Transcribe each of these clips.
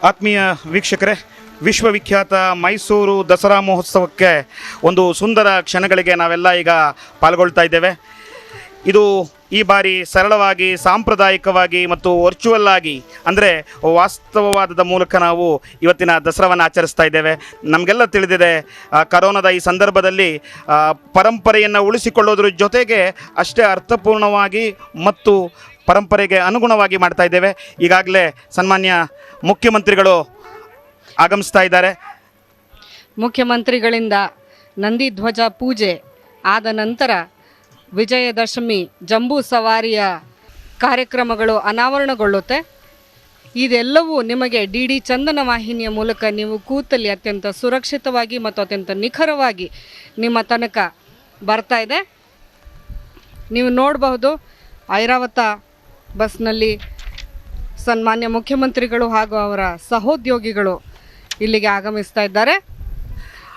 ಆತ್ಮೀಯ ವೀಕ್ಷಕರೇ, ವಿಶ್ವವಿಖ್ಯಾತ ಮೈಸೂರು ದಸರಾ ಮಹೋತ್ಸವಕ್ಕೆ ಒಂದು ಸುಂದರ ಕ್ಷಣಗಳಿಗೆ ನಾವೆಲ್ಲ ಈಗ ಪಾಲ್ಗೊಳ್ತಾ ಇದ್ದೇವೆ. ಇದು ಈ ಬಾರಿ ಸರಳವಾಗಿ, ಸಾಂಪ್ರದಾಯಿಕವಾಗಿ ಮತ್ತು ವರ್ಚುವಲ್ ಆಗಿ, ಅಂದರೆ ವಾಸ್ತವವಾದದ ಮೂಲಕ ನಾವು ಇವತ್ತಿನ ದಸರಾವನ್ನು ಆಚರಿಸ್ತಾ ಇದ್ದೇವೆ. ನಮಗೆಲ್ಲ ತಿಳಿದಿದೆ, ಕರೋನಾದ ಈ ಸಂದರ್ಭದಲ್ಲಿ ಪರಂಪರೆಯನ್ನು ಉಳಿಸಿಕೊಳ್ಳೋದ್ರ ಜೊತೆಗೆ ಅಷ್ಟೇ ಅರ್ಥಪೂರ್ಣವಾಗಿ ಮತ್ತು ಪರಂಪರೆಗೆ ಅನುಗುಣವಾಗಿ ಮಾಡ್ತಾ ಇದ್ದೇವೆ. ಈಗಾಗಲೇ ಸನ್ಮಾನ್ಯ ಮುಖ್ಯಮಂತ್ರಿಗಳು ಆಗಮಿಸ್ತಾ ಇದ್ದಾರೆ. ಮುಖ್ಯಮಂತ್ರಿಗಳಿಂದ ನಂದಿ ಧ್ವಜ ಪೂಜೆ ಆದ ನಂತರ ವಿಜಯದಶಮಿ ಜಂಬೂ ಸವಾರಿಯ ಕಾರ್ಯಕ್ರಮಗಳು ಅನಾವರಣಗೊಳ್ಳುತ್ತೆ. ಇದೆಲ್ಲವೂ ನಿಮಗೆ DD ಚಂದನ ವಾಹಿನಿಯ ಮೂಲಕ ನೀವು ಕೂತಲ್ಲಿ ಅತ್ಯಂತ ಸುರಕ್ಷಿತವಾಗಿ ಮತ್ತು ಅತ್ಯಂತ ನಿಖರವಾಗಿ ನಿಮ್ಮ ತನಕ ಬರ್ತಾ ಇದೆ. ನೀವು ನೋಡಬಹುದು, ಐರಾವತ ಬಸ್ನಲ್ಲಿ ಸನ್ಮಾನ್ಯ ಮುಖ್ಯಮಂತ್ರಿಗಳು ಹಾಗೂ ಅವರ ಸಹೋದ್ಯೋಗಿಗಳು ಇಲ್ಲಿಗೆ ಆಗಮಿಸ್ತಾ ಇದ್ದಾರೆ.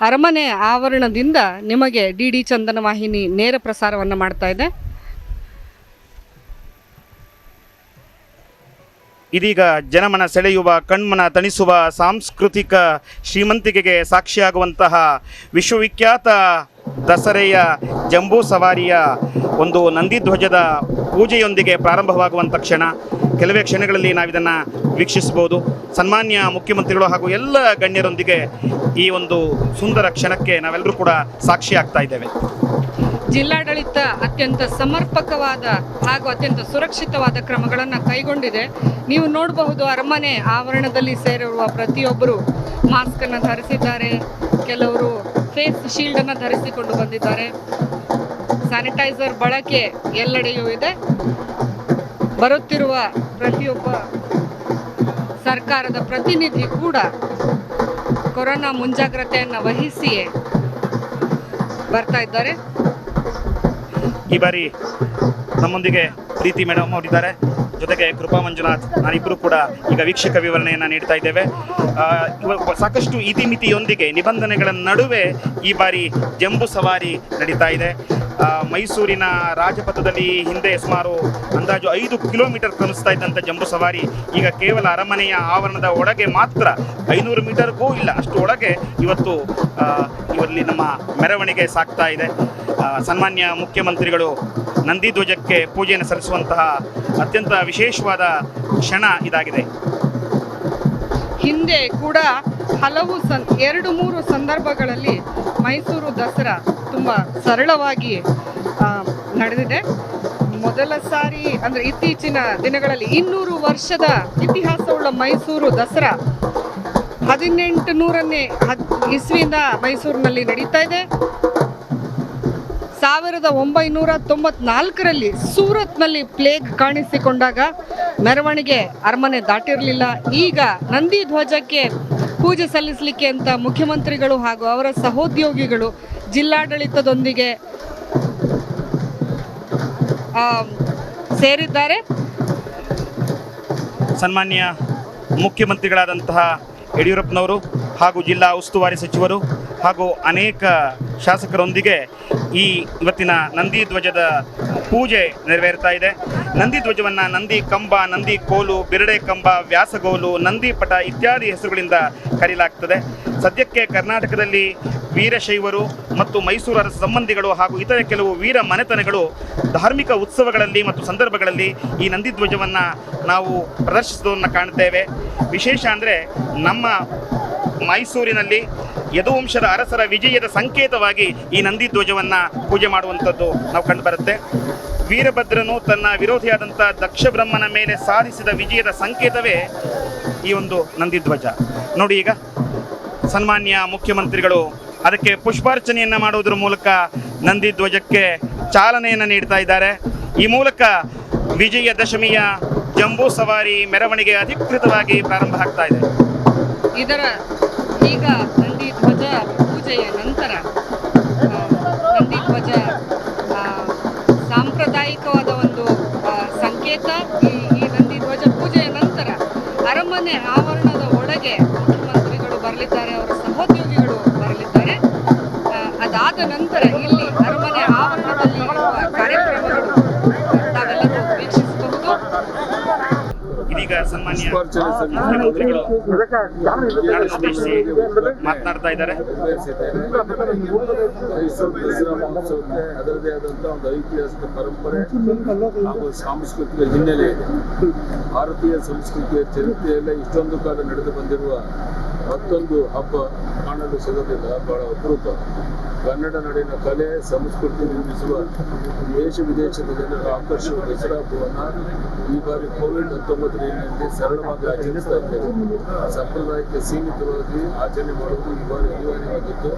ಅರಮನೆ ಆವರಣದಿಂದ ನಿಮಗೆ DD ಚಂದನ ವಾಹಿನಿ ನೇರ ಪ್ರಸಾರವನ್ನು ಮಾಡ್ತಾ ಇದೆ. ಇದೀಗ ಜನಮನ ಸೆಳೆಯುವ, ಕಣ್ಮನ ತಣಿಸುವ ಸಾಂಸ್ಕೃತಿಕ ಶ್ರೀಮಂತಿಕೆಗೆ ಸಾಕ್ಷಿಯಾಗುವಂತಹ ವಿಶ್ವವಿಖ್ಯಾತ ದಸರೆಯ ಜಂಬೂ ಸವಾರಿಯ ಒಂದು ನಂದಿಧ್ವಜದ ಪೂಜೆಯೊಂದಿಗೆ ಪ್ರಾರಂಭವಾಗುವಂಥ ಕ್ಷಣ. ಕೆಲವೇ ಕ್ಷಣಗಳಲ್ಲಿ ನಾವಿದನ್ನು ವೀಕ್ಷಿಸಬಹುದು. ಸನ್ಮಾನ್ಯ ಮುಖ್ಯಮಂತ್ರಿಗಳು ಹಾಗೂ ಎಲ್ಲ ಗಣ್ಯರೊಂದಿಗೆ ಈ ಒಂದು ಸುಂದರ ಕ್ಷಣಕ್ಕೆ ನಾವೆಲ್ಲರೂ ಕೂಡ ಸಾಕ್ಷಿಯಾಗ್ತಾ ಇದ್ದೇವೆ. ಜಿಲ್ಲಾಡಳಿತ ಅತ್ಯಂತ ಸಮರ್ಪಕವಾದ ಹಾಗೂ ಅತ್ಯಂತ ಸುರಕ್ಷಿತವಾದ ಕ್ರಮಗಳನ್ನು ಕೈಗೊಂಡಿದೆ. ನೀವು ನೋಡಬಹುದು, ಅರಮನೆ ಆವರಣದಲ್ಲಿ ಸೇರಿರುವ ಪ್ರತಿಯೊಬ್ಬರು ಮಾಸ್ಕನ್ನು ಧರಿಸಿದ್ದಾರೆ, ಕೆಲವರು ಫೇಸ್ ಶೀಲ್ಡನ್ನು ಧರಿಸಿಕೊಂಡು ಬಂದಿದ್ದಾರೆ. ಸ್ಯಾನಿಟೈಸರ್ ಬಳಕೆ ಎಲ್ಲೆಡೆಯೂ ಇದೆ. ಬರುತ್ತಿರುವ ಪ್ರತಿಯೊಬ್ಬ ಸರ್ಕಾರದ ಪ್ರತಿನಿಧಿ ಕೂಡ ಕೊರೋನಾ ಮುಂಜಾಗ್ರತೆಯನ್ನು ವಹಿಸಿಯೇ ಬರ್ತಾ ಇದ್ದಾರೆ. ಈ ಬಾರಿ ನಮ್ಮೊಂದಿಗೆ ಪ್ರೀತಿ ಮೇಡಮ್ ಅವರಿದ್ದಾರೆ, ಜೊತೆಗೆ ಕೃಪಾ ಮಂಜುನಾಥ್, ನಾನಿಬ್ಬರು ಕೂಡ ಈಗ ವೀಕ್ಷಕ ವಿವರಣೆಯನ್ನು ನೀಡ್ತಾ ಇದ್ದೇವೆ. ಸಾಕಷ್ಟು ಇತಿಮಿತಿಯೊಂದಿಗೆ ನಿಬಂಧನೆಗಳ ನಡುವೆ ಈ ಬಾರಿ ಜಂಬೂ ಸವಾರಿ ನಡೀತಾ ಇದೆ. ಮೈಸೂರಿನ ರಾಜಪಥದಲ್ಲಿ ಹಿಂದೆ ಸುಮಾರು ಅಂದಾಜು 5 ಕಿಲೋಮೀಟರ್ ಕ್ರಮಿಸ್ತಾ ಇದ್ದಂಥ ಜಂಬೂ ಸವಾರಿ ಈಗ ಕೇವಲ ಅರಮನೆಯ ಆವರಣದ ಒಳಗೆ ಮಾತ್ರ 500 ಮೀಟರ್ಗೂ ಇಲ್ಲ ಅಷ್ಟು ಒಳಗೆ ಇವರಲ್ಲಿ ನಮ್ಮ ಮೆರವಣಿಗೆ ಸಾಗ್ತಾ ಇದೆ. ಸನ್ಮಾನ್ಯ ಮುಖ್ಯಮಂತ್ರಿಗಳು ನಂದಿ ಧ್ವಜಕ್ಕೆ ಪೂಜೆಯನ್ನು ಸಲ್ಲಿಸುವಂತಹ ಅತ್ಯಂತ ವಿಶೇಷವಾದ ಕ್ಷಣ ಇದಾಗಿದೆ. ಹಿಂದೆ ಕೂಡ ಹಲವು 2-3 ಸಂದರ್ಭಗಳಲ್ಲಿ ಮೈಸೂರು ದಸರಾ ತುಂಬ ಸರಳವಾಗಿ ನಡೆದಿದೆ. ಮೊದಲ ಸಾರಿ ಅಂದರೆ ಇತ್ತೀಚಿನ ದಿನಗಳಲ್ಲಿ 200 ವರ್ಷದ ಇತಿಹಾಸವುಳ್ಳ ಮೈಸೂರು ದಸರಾ 1800ನೇ ಇಸ್ವಿಯಿಂದ ಮೈಸೂರಿನಲ್ಲಿ ನಡೀತಾ ಇದೆ. 1994ರಲ್ಲಿ ಸೂರತ್ನಲ್ಲಿ ಪ್ಲೇಗ್ ಕಾಣಿಸಿಕೊಂಡಾಗ ಮೆರವಣಿಗೆ ಅರಮನೆ ದಾಟಿರಲಿಲ್ಲ. ಈಗ ನಂದಿ ಧ್ವಜಕ್ಕೆ ಪೂಜೆ ಸಲ್ಲಿಸಲಿಕ್ಕೆ ಅಂತ ಮುಖ್ಯಮಂತ್ರಿಗಳು ಹಾಗೂ ಅವರ ಸಹೋದ್ಯೋಗಿಗಳು ಜಿಲ್ಲಾಡಳಿತದೊಂದಿಗೆ ಸೇರಿದ್ದಾರೆ. ಸನ್ಮಾನ್ಯ ಮುಖ್ಯಮಂತ್ರಿಗಳಾದಂತಹ ಯಡಿಯೂರಪ್ಪನವರು ಹಾಗೂ ಜಿಲ್ಲಾ ಉಸ್ತುವಾರಿ ಸಚಿವರು ಹಾಗೂ ಅನೇಕ ಶಾಸಕರೊಂದಿಗೆ ಇವತ್ತಿನ ನಂದಿ ಧ್ವಜದ ಪೂಜೆ ನೆರವೇರ್ತಾ ಇದೆ. ನಂದಿ ಧ್ವಜವನ್ನು ನಂದಿ ಕಂಬ, ನಂದಿ ಕೋಲು, ಬಿರಡೆ ಕಂಬ, ವ್ಯಾಸಗೋಲು, ನಂದಿ ಪಟ ಇತ್ಯಾದಿ ಹೆಸರುಗಳಿಂದ ಕರೆಯಲಾಗ್ತದೆ. ಸದ್ಯಕ್ಕೆ ಕರ್ನಾಟಕದಲ್ಲಿ ವೀರಶೈವರು ಮತ್ತು ಮೈಸೂರರ ಸಂಬಂಧಿಗಳು ಹಾಗೂ ಇತರೆ ಕೆಲವು ವೀರ ಮನೆತನಗಳು ಧಾರ್ಮಿಕ ಉತ್ಸವಗಳಲ್ಲಿ ಮತ್ತು ಸಂದರ್ಭಗಳಲ್ಲಿ ಈ ನಂದಿ ಧ್ವಜವನ್ನು ನಾವು ಪ್ರದರ್ಶಿಸುವುದನ್ನು ಕಾಣುತ್ತೇವೆ. ವಿಶೇಷ ಅಂದರೆ ನಮ್ಮ ಮೈಸೂರಿನಲ್ಲಿ ಯದುವಂಶದ ಅರಸರ ವಿಜಯದ ಸಂಕೇತವಾಗಿ ಈ ನಂದಿ ಧ್ವಜವನ್ನು ಪೂಜೆ ಮಾಡುವಂಥದ್ದು ನಾವು ಕಂಡುಬರುತ್ತೆ. ವೀರಭದ್ರನು ತನ್ನ ವಿರೋಧಿಯಾದಂಥ ದಕ್ಷ ಬ್ರಹ್ಮನ ಮೇಲೆ ಸಾಧಿಸಿದ ವಿಜಯದ ಸಂಕೇತವೇ ಈ ಒಂದು ನಂದಿ ಧ್ವಜ. ನೋಡಿ, ಈಗ ಸನ್ಮಾನ್ಯ ಮುಖ್ಯಮಂತ್ರಿಗಳು ಅದಕ್ಕೆ ಪುಷ್ಪಾರ್ಚನೆಯನ್ನು ಮಾಡುವುದರ ಮೂಲಕ ನಂದಿ ಧ್ವಜಕ್ಕೆ ಚಾಲನೆಯನ್ನು ನೀಡ್ತಾ ಇದ್ದಾರೆ. ಈ ಮೂಲಕ ವಿಜಯದಶಮಿಯ ಜಂಬೂ ಸವಾರಿ ಮೆರವಣಿಗೆ ಅಧಿಕೃತವಾಗಿ ಪ್ರಾರಂಭ ಆಗ್ತಾ ಇದೆ. ಈಗ ನಂದಿ ಧ್ವಜ ಪೂಜೆಯ ನಂತರ ನಂದಿ ಧ್ವಜ ಸಾಂಪ್ರದಾಯಿಕವಾದ ಒಂದು ಸಂಕೇತ. ಈ ನಂದಿ ಧ್ವಜ ಪೂಜೆಯ ನಂತರ ಅರಮನೆ ಆವರಣದ ಒಳಗೆ ಮುಖ್ಯಮಂತ್ರಿಗಳು ಬರಲಿದ್ದಾರೆ, ಅವರ ಸಹೋದ್ಯೋಗಿಗಳು ಬರಲಿದ್ದಾರೆ. ಅದಾದ ನಂತರ ಇಲ್ಲಿ ಅರಮನೆ ಆವರಣದಲ್ಲಿ ಕಾರ್ಯಕ್ರಮಗಳು ತಾವೆಲ್ಲರೂ ವೀಕ್ಷಿಸಬಹುದು. ಇದೀಗ ಸನ್ಮಾನ್ಯ ಮುಖ್ಯಮಂತ್ರಿಗಳು ನಾಡುದ್ದೇಶಿಸಿ ಮಾತನಾಡ್ತಾ ಇದ್ದಾರೆ. ಅದರದೇ ಆದಂತಹ ಒಂದು ಐತಿಹಾಸಿಕ ಪರಂಪರೆ ಹಾಗೂ ಸಾಂಸ್ಕೃತಿಕ ಹಿನ್ನೆಲೆ ಇದೆ. ಭಾರತೀಯ ಸಂಸ್ಕೃತಿಯ ಚರಿತ್ರೆಯಲ್ಲೇ ಇಷ್ಟೊಂದು ಕಾಲ ನಡೆದು ಬಂದಿರುವ ಮತ್ತೊಂದು ಹಬ್ಬ ಕಾಣಲು ಸಿಗೋದಿಲ್ಲ, ಬಹಳ ಅಪರೂಪ. ಕನ್ನಡ ನಾಡಿನ ಕಲೆ ಸಂಸ್ಕೃತಿ ನಿರ್ಮಿಸುವ ದೇಶ ವಿದೇಶದ ಜನರ ಆಕರ್ಷಿಸುವ ದಸರಾ ಹಬ್ಬವನ್ನು ಈ ಬಾರಿ ಕೋವಿಡ್-19 ಸರಳವಾಗಿ ಆಚರಿಸ್ತಾ ಇದ್ದೇವೆ. ಸಂಪ್ರದಾಯಕ್ಕೆ ಸೀಮಿತವಾಗಿ ಆಚರಣೆ ಮಾಡುವುದು ಈ ಬಾರಿ ಅನಿವಾರ್ಯವಾಗಿದ್ದು,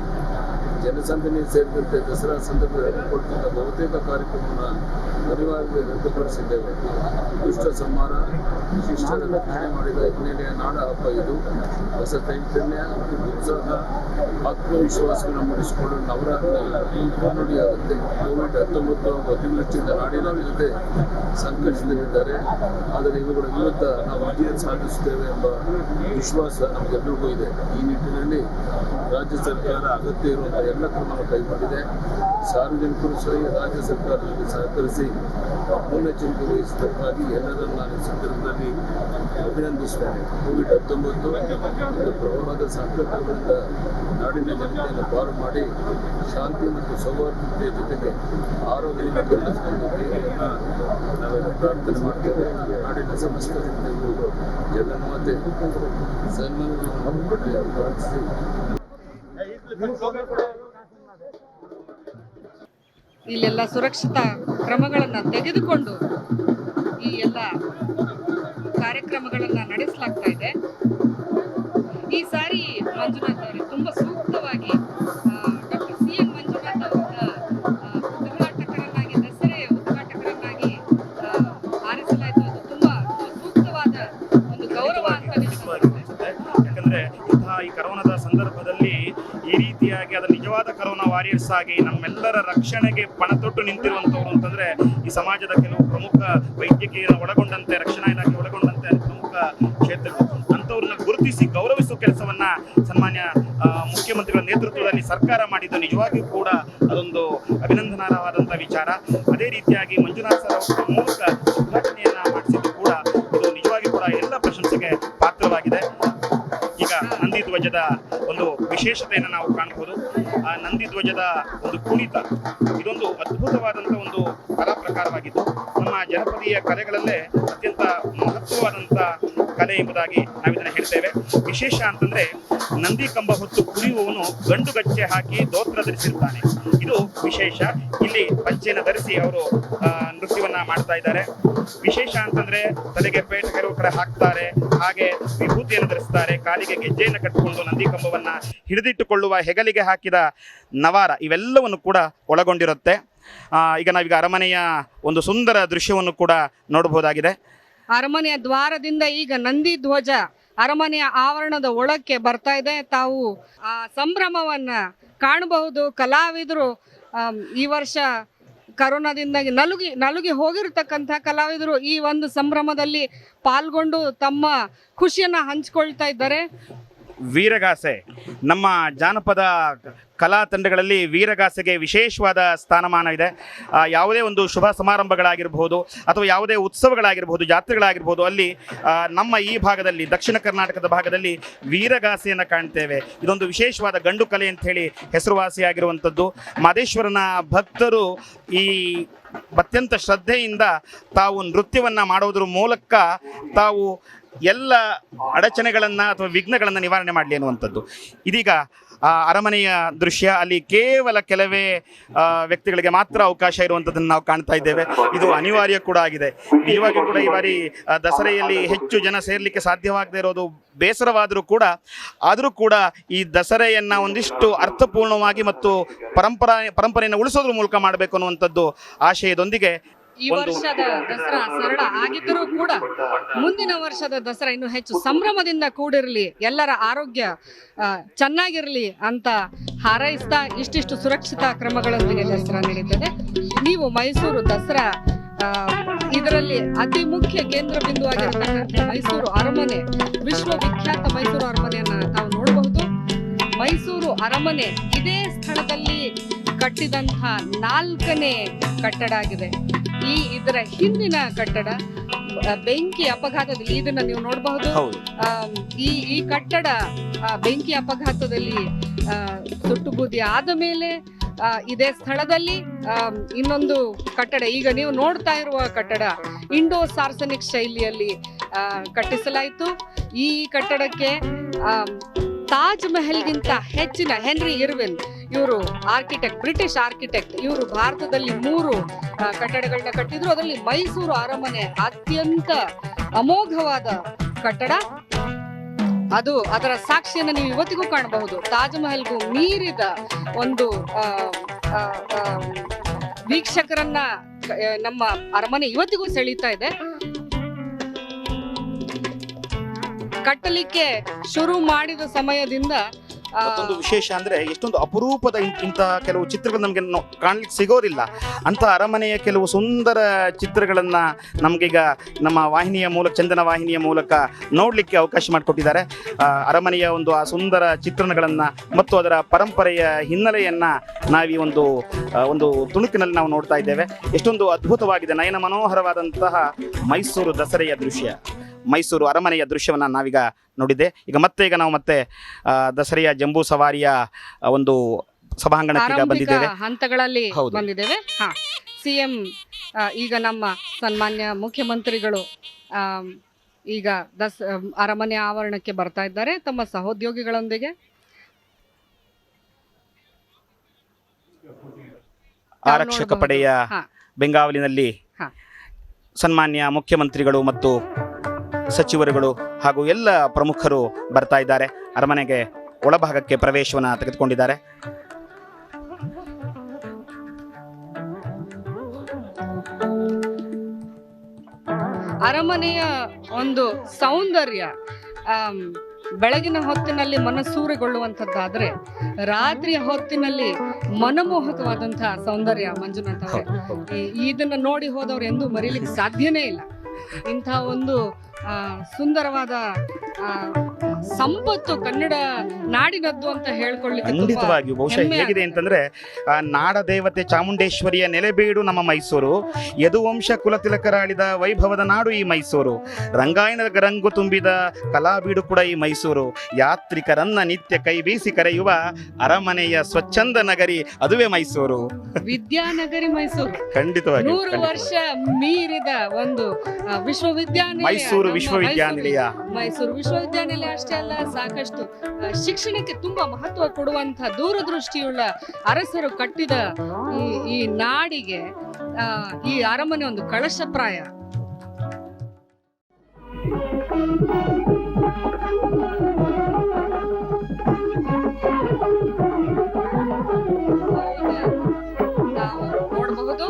ಜನಸಂದಣಿ ಸೇರಿದಂತೆ ದಸರಾ ಸಂದರ್ಭದಲ್ಲಿ ಹಮ್ಮಿಕೊಳ್ಳುತ್ತಿದ್ದ ಬಹುತೇಕ ಕಾರ್ಯಕ್ರಮವನ್ನು ಅನಿವಾರ್ಯವಾಗಿ ರದ್ದುಪಡಿಸಿದ್ದೇವೆ. ದುಷ್ಟ ಸಂಹಾರ, ಶಿಷ್ಟರ ರಕ್ಷಣೆ ಮಾಡಿದ ಹಿನ್ನೆಲೆಯ ನಾಡ ಹಬ್ಬ ಇದು. ಹೊಸ ಚೈತನ್ಯ, ಉತ್ಸಾಹ, ಆತ್ಮವಿಶ್ವಾಸವನ್ನು ಮೂಡಿಸಿಕೊಳ್ಳಲು ನವರಾತ್ರಿ ಮುನ್ನುಡಿಯಾಗುತ್ತೆ. ಕೋವಿಡ್-19 ಅತಿವೃಷ್ಟಿಯಿಂದ ನಾಡಿನ ಜನತೆ ಸಂಕಷ್ಟದಲ್ಲಿದ್ದಾರೆ. ಆದರೆ ಇವುಗಳ ವಿರುದ್ಧ ನಾವು ವಿಜಯ ಸಾಧಿಸುತ್ತೇವೆ ಎಂಬ ವಿಶ್ವಾಸ ನಮಗೆಲ್ಲರಿಗೂ ಇದೆ. ಈ ನಿಟ್ಟಿನಲ್ಲಿ ರಾಜ್ಯ ಸರ್ಕಾರ ಅಗತ್ಯ ಇರುವಂತಹ ಎಲ್ಲ ಕ್ರಮವನ್ನು ಕೈಗೊಂಡಿದೆ. ಸಾರ್ವಜನಿಕರು ಸಹ ರಾಜ್ಯ ಸರ್ಕಾರದಲ್ಲಿ ಸಹಕರಿಸಿ ಮುನ್ನೆಚ್ಚರಿಕೆ ವಹಿಸಬೇಕಾಗಿ ಎಲ್ಲರನ್ನು ನಾನು ಈ ಸಂದರ್ಭದಲ್ಲಿ ಅಭಿನಂದಿಸುತ್ತೇನೆ. ಕೋವಿಡ್-19 ಪ್ರವಾಹದ ಸಂಕಟಗಳಿಂದ ನಾಡಿನ ಜನತೆಯನ್ನು ಪಾರು ಮಾಡಿ ಶಾಂತಿ ಮತ್ತು ಸೌಹಾರ್ದತೆಯ ಜೊತೆಗೆ ಆರೋಗ್ಯದಿಂದ ಕಲ್ಪಿಸಿಕೊಂಡು ನಾವೆಲ್ಲ ಪ್ರಾರ್ಥನೆ ಮಾಡ್ತೇವೆ. ನಾಡಿನ ಸಮಸ್ತ ಜನತೆಗೂ ಜಗನ್ಮಾತೆ ಸನ್ಮಾನವನ್ನು ಪ್ರಾರ್ಥಿಸಿ ಇಲ್ಲೆಲ್ಲ ಸುರಕ್ಷತಾ ಕ್ರಮಗಳನ್ನು ತೆಗೆದುಕೊಂಡು ಈ ಎಲ್ಲ ಕಾರ್ಯಕ್ರಮಗಳನ್ನು ನಡೆಸಲಾಗ್ತಾ ಇದೆ. ಈ ಸಾರಿ ಮಂಜುನಾಥ್ ಅವರೇ ತುಂಬಾ ಸೂಕ್ತವಾಗಿ ಡಾಕ್ಟರ್ CM ಮಂಜುನಾಥ್ ಅವರ ಉದ್ಘಾಟಕರನ್ನಾಗಿ, ದಸರೆಯ ಉದ್ಘಾಟಕರನ್ನಾಗಿ ಆರಿಸಲಾಯಿತು. ಅದು ತುಂಬಾ ಸೂಕ್ತವಾದ ಒಂದು ಗೌರವ ಅಂತ ಅನಿಸುತ್ತೆ. ಯಾಕಂದ್ರೆ ಇಂತಹ ಈ ಕರೋನಾದ ಸಂದರ್ಭದಲ್ಲಿ ಈ ರೀತಿಯಾಗಿ ಅದರ ನಿಜವಾದ ಕರೋನಾ ವಾರಿಯರ್ಸ್ ಆಗಿ ನಮ್ಮೆಲ್ಲರ ರಕ್ಷಣೆಗೆ ಪಣತೊಟ್ಟು ನಿಂತಿರುವಂತವ್ರು ಅಂತಂದ್ರೆ ಈ ಸಮಾಜದ ಕೆಲವು ಪ್ರಮುಖ ವೈದ್ಯಕೀಯ ಒಳಗೊಂಡಂತೆ, ರಕ್ಷಣಾ ಇಲಾಖೆ ಒಳಗೊಂಡಂತೆ ಪ್ರಮುಖ ಕ್ಷೇತ್ರಗಳು ಅಂತವ್ರನ್ನ ಗುರುತಿಸಿ ಗೌರವಿಸುವ ಕೆಲಸವನ್ನ ಸನ್ಮಾನ್ಯ ಮುಖ್ಯಮಂತ್ರಿಗಳ ನೇತೃತ್ವದಲ್ಲಿ ಸರ್ಕಾರ ಮಾಡಿದ್ದು ನಿಜವಾಗಿಯೂ ಕೂಡ ಅದೊಂದು ಅಭಿನಂದನಾರ್ಹವಾದಂತಹ ವಿಚಾರ. ಅದೇ ರೀತಿಯಾಗಿ ಮಂಜುನಾಥ್ ಸರ್ ಅವರ ಮೂಲಕ ಉದ್ಘಾಟನೆಯನ್ನ ಮಾಡಿಸಿದ್ದು ಕೂಡ ಇದು ನಿಜವಾಗಿಯೂ ಕೂಡ ಎಲ್ಲ ಪ್ರಶಂಸೆಗೆ ಪಾತ್ರವಾಗಿದೆ. ಈಗ ನಂದಿ ಧ್ವಜದ ಒಂದು ವಿಶೇಷತೆಯನ್ನು ನಾವು ಕಾಣಬಹುದು. ಆ ನಂದಿ ಧ್ವಜದ ಒಂದು ಕುಣಿತ ಇದೊಂದು ಅದ್ಭುತವಾದಂತಹ ಒಂದು ಕಲಾ ಪ್ರಕಾರವಾಗಿದ್ದು, ನಮ್ಮ ಜನಪದೀಯ ಕಲೆಗಳಲ್ಲೇ ಅತ್ಯಂತ ಮಹತ್ವವಾದಂಥ ಕಲೆ ಎಂಬುದಾಗಿ ನಾವಿದನ್ನು ಹೇಳ್ತೇವೆ. ವಿಶೇಷ ಅಂತಂದ್ರೆ ನಂದಿ ಕಂಬ ಹೊತ್ತು ಕುಣಿಯುವವನು ಗಂಡು ಗಚ್ಚೆ ಹಾಕಿ ದೋತ್ರ ಧರಿಸಿರ್ತಾನೆ. ಇದು ವಿಶೇಷ. ಇಲ್ಲಿ ಪಂಚೆಯನ್ನು ಧರಿಸಿ ಅವರು ನೃತ್ಯವನ್ನ ಮಾಡ್ತಾ ಇದ್ದಾರೆ. ವಿಶೇಷ ಅಂತಂದ್ರೆ ತಲೆಗೆ ಪೇಟ ಕೆಲವು ಕಡೆ ಹಾಕ್ತಾರೆ, ಹಾಗೆ ವಿಭೂತಿಯನ್ನು ಧರಿಸ್ತಾರೆ, ಕಾಲಿಗೆ ಗೆಜ್ಜೆಯನ್ನು ಕಟ್ಟಿಕೊಂಡು ನಂದಿ ಕಂಬವನ್ನ ಹಿಡಿದಿಟ್ಟುಕೊಳ್ಳುವ ಹೆಗಲಿಗೆ ಹಾಕಿದ ನವಾರ ಇವೆಲ್ಲವನ್ನು ಕೂಡ ಒಳಗೊಂಡಿರುತ್ತೆ. ಈಗ ನಾವೀಗ ಅರಮನೆಯ ಒಂದು ಸುಂದರ ದೃಶ್ಯವನ್ನು ಕೂಡ ನೋಡಬಹುದಾಗಿದೆ. ಅರಮನೆಯ ದ್ವಾರದಿಂದ ಈಗ ನಂದಿ ಧ್ವಜ ಅರಮನೆಯ ಆವರಣದ ಒಳಕ್ಕೆ ಬರ್ತಾ ಇದೆ. ತಾವು ಆ ಸಂಭ್ರಮವನ್ನ ಕಾಣಬಹುದು. ಕಲಾವಿದರು ಈ ವರ್ಷ ಕರೋನಾದಿಂದಾಗಿ ನಲುಗಿ ಹೋಗಿರ್ತಕ್ಕಂಥ ಕಲಾವಿದರು ಈ ಒಂದು ಸಂಭ್ರಮದಲ್ಲಿ ಪಾಲ್ಗೊಂಡು ತಮ್ಮ ಖುಷಿಯನ್ನ ಹಂಚಿಕೊಳ್ತಾ ಇದ್ದಾರೆ. ವೀರಗಾಸೆ ನಮ್ಮ ಜಾನಪದ ಕಲಾ ತಂಡಗಳಲ್ಲಿ ವೀರಗಾಸೆಗೆ ವಿಶೇಷವಾದ ಸ್ಥಾನಮಾನ ಇದೆ. ಯಾವುದೇ ಒಂದು ಶುಭ ಸಮಾರಂಭಗಳಾಗಿರ್ಬೋದು ಅಥವಾ ಯಾವುದೇ ಉತ್ಸವಗಳಾಗಿರ್ಬೋದು, ಜಾತ್ರೆಗಳಾಗಿರ್ಬೋದು, ಅಲ್ಲಿ ನಮ್ಮ ಈ ಭಾಗದಲ್ಲಿ ದಕ್ಷಿಣ ಕರ್ನಾಟಕದ ಭಾಗದಲ್ಲಿ ವೀರಗಾಸೆಯನ್ನು ಕಾಣ್ತೇವೆ. ಇದೊಂದು ವಿಶೇಷವಾದ ಗಂಡು ಕಲೆ ಅಂತ ಹೇಳಿ ಹೆಸರುವಾಸಿಯಾಗಿರುವಂಥದ್ದು. ಮಾದೇಶ್ವರನ ಭಕ್ತರು ಈ ಅತ್ಯಂತ ಶ್ರದ್ಧೆಯಿಂದ ತಾವು ನೃತ್ಯವನ್ನು ಮಾಡೋದ್ರ ಮೂಲಕ ತಾವು ಎಲ್ಲ ಅಡಚಣೆಗಳನ್ನು ಅಥವಾ ವಿಘ್ನಗಳನ್ನು ನಿವಾರಣೆ ಮಾಡಲಿ ಅನ್ನುವಂಥದ್ದು. ಇದೀಗ ಅರಮನೆಯ ದೃಶ್ಯ. ಅಲ್ಲಿ ಕೇವಲ ಕೆಲವೇ ವ್ಯಕ್ತಿಗಳಿಗೆ ಮಾತ್ರ ಅವಕಾಶ ಇರುವಂಥದ್ದನ್ನು ನಾವು ಕಾಣ್ತಾ ಇದ್ದೇವೆ. ಇದು ಅನಿವಾರ್ಯ ಕೂಡ ಆಗಿದೆ. ನಿಜವಾಗಿಯೂ ಕೂಡ ಈ ಬಾರಿ ದಸರೆಯಲ್ಲಿ ಹೆಚ್ಚು ಜನ ಸೇರಲಿಕ್ಕೆ ಸಾಧ್ಯವಾಗದೇ ಇರೋದು ಬೇಸರವಾದರೂ ಕೂಡ ಈ ದಸರೆಯನ್ನು ಒಂದಿಷ್ಟು ಅರ್ಥಪೂರ್ಣವಾಗಿ ಮತ್ತು ಪರಂಪರೆಯನ್ನು ಉಳಿಸೋದ್ರ ಮೂಲಕ ಮಾಡಬೇಕು ಅನ್ನುವಂಥದ್ದು ಆಶಯದೊಂದಿಗೆ ಈ ವರ್ಷದ ದಸರಾ ಸರಳ ಆಗಿದ್ದರೂ ಕೂಡ ಮುಂದಿನ ವರ್ಷದ ದಸರಾ ಇನ್ನು ಹೆಚ್ಚು ಸಂಭ್ರಮದಿಂದ ಕೂಡಿರಲಿ, ಎಲ್ಲರ ಆರೋಗ್ಯ ಚೆನ್ನಾಗಿರಲಿ ಅಂತ ಹಾರೈಸ್ತಾ ಇಷ್ಟಿಷ್ಟು ಸುರಕ್ಷಿತ ಕ್ರಮಗಳೊಂದಿಗೆ ದಸರಾ ನಡೀತದೆ. ನೀವು ಮೈಸೂರು ದಸರಾ ಇದರಲ್ಲಿ ಅತಿ ಮುಖ್ಯ ಕೇಂದ್ರ ಬಿಂದುವಾಗಿರತಕ್ಕಂಥ ಮೈಸೂರು ಅರಮನೆ, ವಿಶ್ವವಿಖ್ಯಾತ ಮೈಸೂರು ಅರಮನೆಯನ್ನ ತಾವು ನೋಡಬಹುದು. ಮೈಸೂರು ಅರಮನೆ ಇದೇ ಸ್ಥಳದಲ್ಲಿ ಕಟ್ಟಿದಂತಹ 4ನೇ ಕಟ್ಟಡ ಆಗಿದೆ. ಇದರ ಹಿಂದಿನ ಕಟ್ಟಡ ಬೆಂಕಿ ಅಪಘಾತದಲ್ಲಿ ಇದನ್ನ ನೀವು ನೋಡಬಹುದು. ಹೌದು. ಈ ಕಟ್ಟಡ ಬೆಂಕಿ ಅಪಘಾತದಲ್ಲಿ ಸುಟ್ಟು ಬೂದಿ ಆದ ಮೇಲೆ ಇದೇ ಸ್ಥಳದಲ್ಲಿ ಇನ್ನೊಂದು ಕಟ್ಟಡ, ಈಗ ನೀವು ನೋಡ್ತಾ ಇರುವ ಕಟ್ಟಡ ಇಂಡೋ ಸಾರ್ಸನಿಕ್ ಶೈಲಿಯಲ್ಲಿ ಕಟ್ಟಿಸಲಾಯಿತು. ಈ ಕಟ್ಟಡಕ್ಕೆ ತಾಜ್ ಮಹಲ್ಗಿಂತ ಹೆಚ್ಚಿನ ಹೆನ್ರಿ ಇರ್ವಿನ್ ಇವರು ಆರ್ಕಿಟೆಕ್ಟ್, ಬ್ರಿಟಿಷ್ ಆರ್ಕಿಟೆಕ್ಟ್, ಇವರು ಭಾರತದಲ್ಲಿ 3 ಕಟ್ಟಡಗಳನ್ನ ಕಟ್ಟಿದ್ರು. ಅದರಲ್ಲಿ ಮೈಸೂರು ಅರಮನೆ ಅತ್ಯಂತ ಅಮೋಘವಾದ ಕಟ್ಟಡ. ಅದರ ಸಾಕ್ಷಿಯನ್ನು ನೀವು ಇವತ್ತಿಗೂ ಕಾಣಬಹುದು. ತಾಜ್ ಮಹಲ್ಗೂ ಮೀರಿದ ಒಂದು ವೀಕ್ಷಕರನ್ನ ನಮ್ಮ ಅರಮನೆ ಇವತ್ತಿಗೂ ಸೆಳೀತಾ ಇದೆ. ಕಟ್ಟಲಿಕ್ಕೆ ಶುರು ಮಾಡಿದ ಸಮಯದಿಂದ ಮತ್ತೊಂದು ವಿಶೇಷ ಅಂದ್ರೆ ಎಷ್ಟೊಂದು ಅಪರೂಪದ ಇಂತಹ ಕೆಲವು ಚಿತ್ರಗಳು ನಮಗೆ ಕಾಣ್ಲಿಕ್ಕೆ ಸಿಗೋದಿಲ್ಲ. ಅಂತ ಅರಮನೆಯ ಕೆಲವು ಸುಂದರ ಚಿತ್ರಗಳನ್ನ ನಮ್ಗೀಗ ನಮ್ಮ ವಾಹಿನಿಯ ಮೂಲಕ, ಚಂದನ ವಾಹಿನಿಯ ಮೂಲಕ ನೋಡ್ಲಿಕ್ಕೆ ಅವಕಾಶ ಮಾಡಿಕೊಟ್ಟಿದ್ದಾರೆ. ಅರಮನೆಯ ಒಂದು ಆ ಸುಂದರ ಚಿತ್ರಣಗಳನ್ನ ಮತ್ತು ಅದರ ಪರಂಪರೆಯ ಹಿನ್ನೆಲೆಯನ್ನ ನಾವೀ ಒಂದು ತುಣುಕಿನಲ್ಲಿ ನಾವು ನೋಡ್ತಾ ಇದ್ದೇವೆ. ಎಷ್ಟೊಂದು ಅದ್ಭುತವಾಗಿದೆ, ನಯನ ಮನೋಹರವಾದಂತಹ ಮೈಸೂರು ದಸರೆಯ ದೃಶ್ಯ, ಮೈಸೂರು ಅರಮನೆಯ ದೃಶ್ಯವನ್ನ ನಾವೀಗ ನೋಡಿದ್ದೆ. ಈಗ ನಾವು ದಸರೆಯ ಜಂಬೂ ಸವಾರಿಯ ಒಂದು ಸಭಾಂಗಣಕ್ಕೆ ಬಂದಿದ್ದೇವೆ, ಹಂತಗಳಲ್ಲಿ ಬಂದಿದ್ದೇವೆ. ಸಿಎಂ ಈಗ ನಮ್ಮ ಸನ್ಮಾನ್ಯ ಮುಖ್ಯಮಂತ್ರಿಗಳು ಈಗ ಅರಮನೆ ಆವರಣಕ್ಕೆ ಬರ್ತಾ ಇದ್ದಾರೆ ತಮ್ಮ ಸಹೋದ್ಯೋಗಿಗಳೊಂದಿಗೆ. ಆರಕ್ಷಕ ಪಡೆಯ ಬೆಂಗಾವಲಿನಲ್ಲಿ ಸನ್ಮಾನ್ಯ ಮುಖ್ಯಮಂತ್ರಿಗಳು ಮತ್ತು ಸಚಿವರುಗಳು ಹಾಗೂ ಎಲ್ಲ ಪ್ರಮುಖರು ಬರ್ತಾ ಇದ್ದಾರೆ. ಅರಮನೆಗೆ ಒಳಭಾಗಕ್ಕೆ ಪ್ರವೇಶವನ್ನ ತೆಗೆದುಕೊಂಡಿದ್ದಾರೆ. ಅರಮನೆಯ ಒಂದು ಸೌಂದರ್ಯ ಬೆಳಗಿನ ಹೊತ್ತಿನಲ್ಲಿ ಮನಸೂರೆಗೊಳ್ಳುವಂಥದ್ದಾದ್ರೆ ರಾತ್ರಿಯ ಹೊತ್ತಿನಲ್ಲಿ ಮನಮೋಹಕವಾದಂತಹ ಸೌಂದರ್ಯ ಮಂಜುನಾಥ್ ಅವರೇ. ಇದನ್ನ ನೋಡಿ ಹೋದವ್ರು ಎಂದೂ ಮರೀಲಿಕ್ಕೆ ಸಾಧ್ಯನೇ ಇಲ್ಲ. ಇಂಥ ಒಂದು ಸುಂದರವಾದ ಸಂಪತ್ತು ಕನ್ನಡ ನಾಡಿನದ್ದು ಅಂತ ಹೇಳ್ಕೊಳ್ಳಿಕ್ಕೆ ಖಂಡಿತವಾಗಿಯೂ. ಬಹುಶಃ ಹೇಗಿದೆ ಅಂತಂದ್ರೆ ನಾಡ ದೇವತೆ ಚಾಮುಂಡೇಶ್ವರಿಯ ನೆಲೆಬೀಡು ನಮ್ಮ ಮೈಸೂರು, ಯದುವಂಶ ಕುಲತಿಲಕರಾಳಿದ ವೈಭವದ ನಾಡು ಈ ಮೈಸೂರು, ರಂಗಾಯಣದ ರಂಗು ತುಂಬಿದ ಕಲಾಬೀಡು ಕೂಡ ಈ ಮೈಸೂರು, ಯಾತ್ರಿಕರನ್ನ ನಿತ್ಯ ಕೈ ಬೀಸಿ ಕರೆಯುವ ಅರಮನೆಯ ಸ್ವಚ್ಛಂದ ನಗರಿ ಅದುವೇ ಮೈಸೂರು, ವಿದ್ಯಾನಗರಿ ಮೈಸೂರು. ಖಂಡಿತವಾಗಿ 100 ವರ್ಷ ಮೀರಿದ ಒಂದು ವಿಶ್ವವಿದ್ಯಾನಿಲಯ ಮೈಸೂರು ವಿಶ್ವವಿದ್ಯಾನಿಲಯ. ಮೈಸೂರು ವಿಶ್ವವಿದ್ಯಾನಿಲಯ ಅಷ್ಟೇ ಅಲ್ಲ, ಸಾಕಷ್ಟು ಶಿಕ್ಷಣಕ್ಕೆ ತುಂಬಾ ಮಹತ್ವ ಕೊಡುವಂತಹ ದೂರದೃಷ್ಟಿಯುಳ್ಳ ಅರಸರು ಕಟ್ಟಿದ ಈ ನಾಡಿಗೆ ಈ ಅರಮನೆ ಒಂದು ಕಳಶಪ್ರಾಯ. ನಾವು ನೋಡಬಹುದು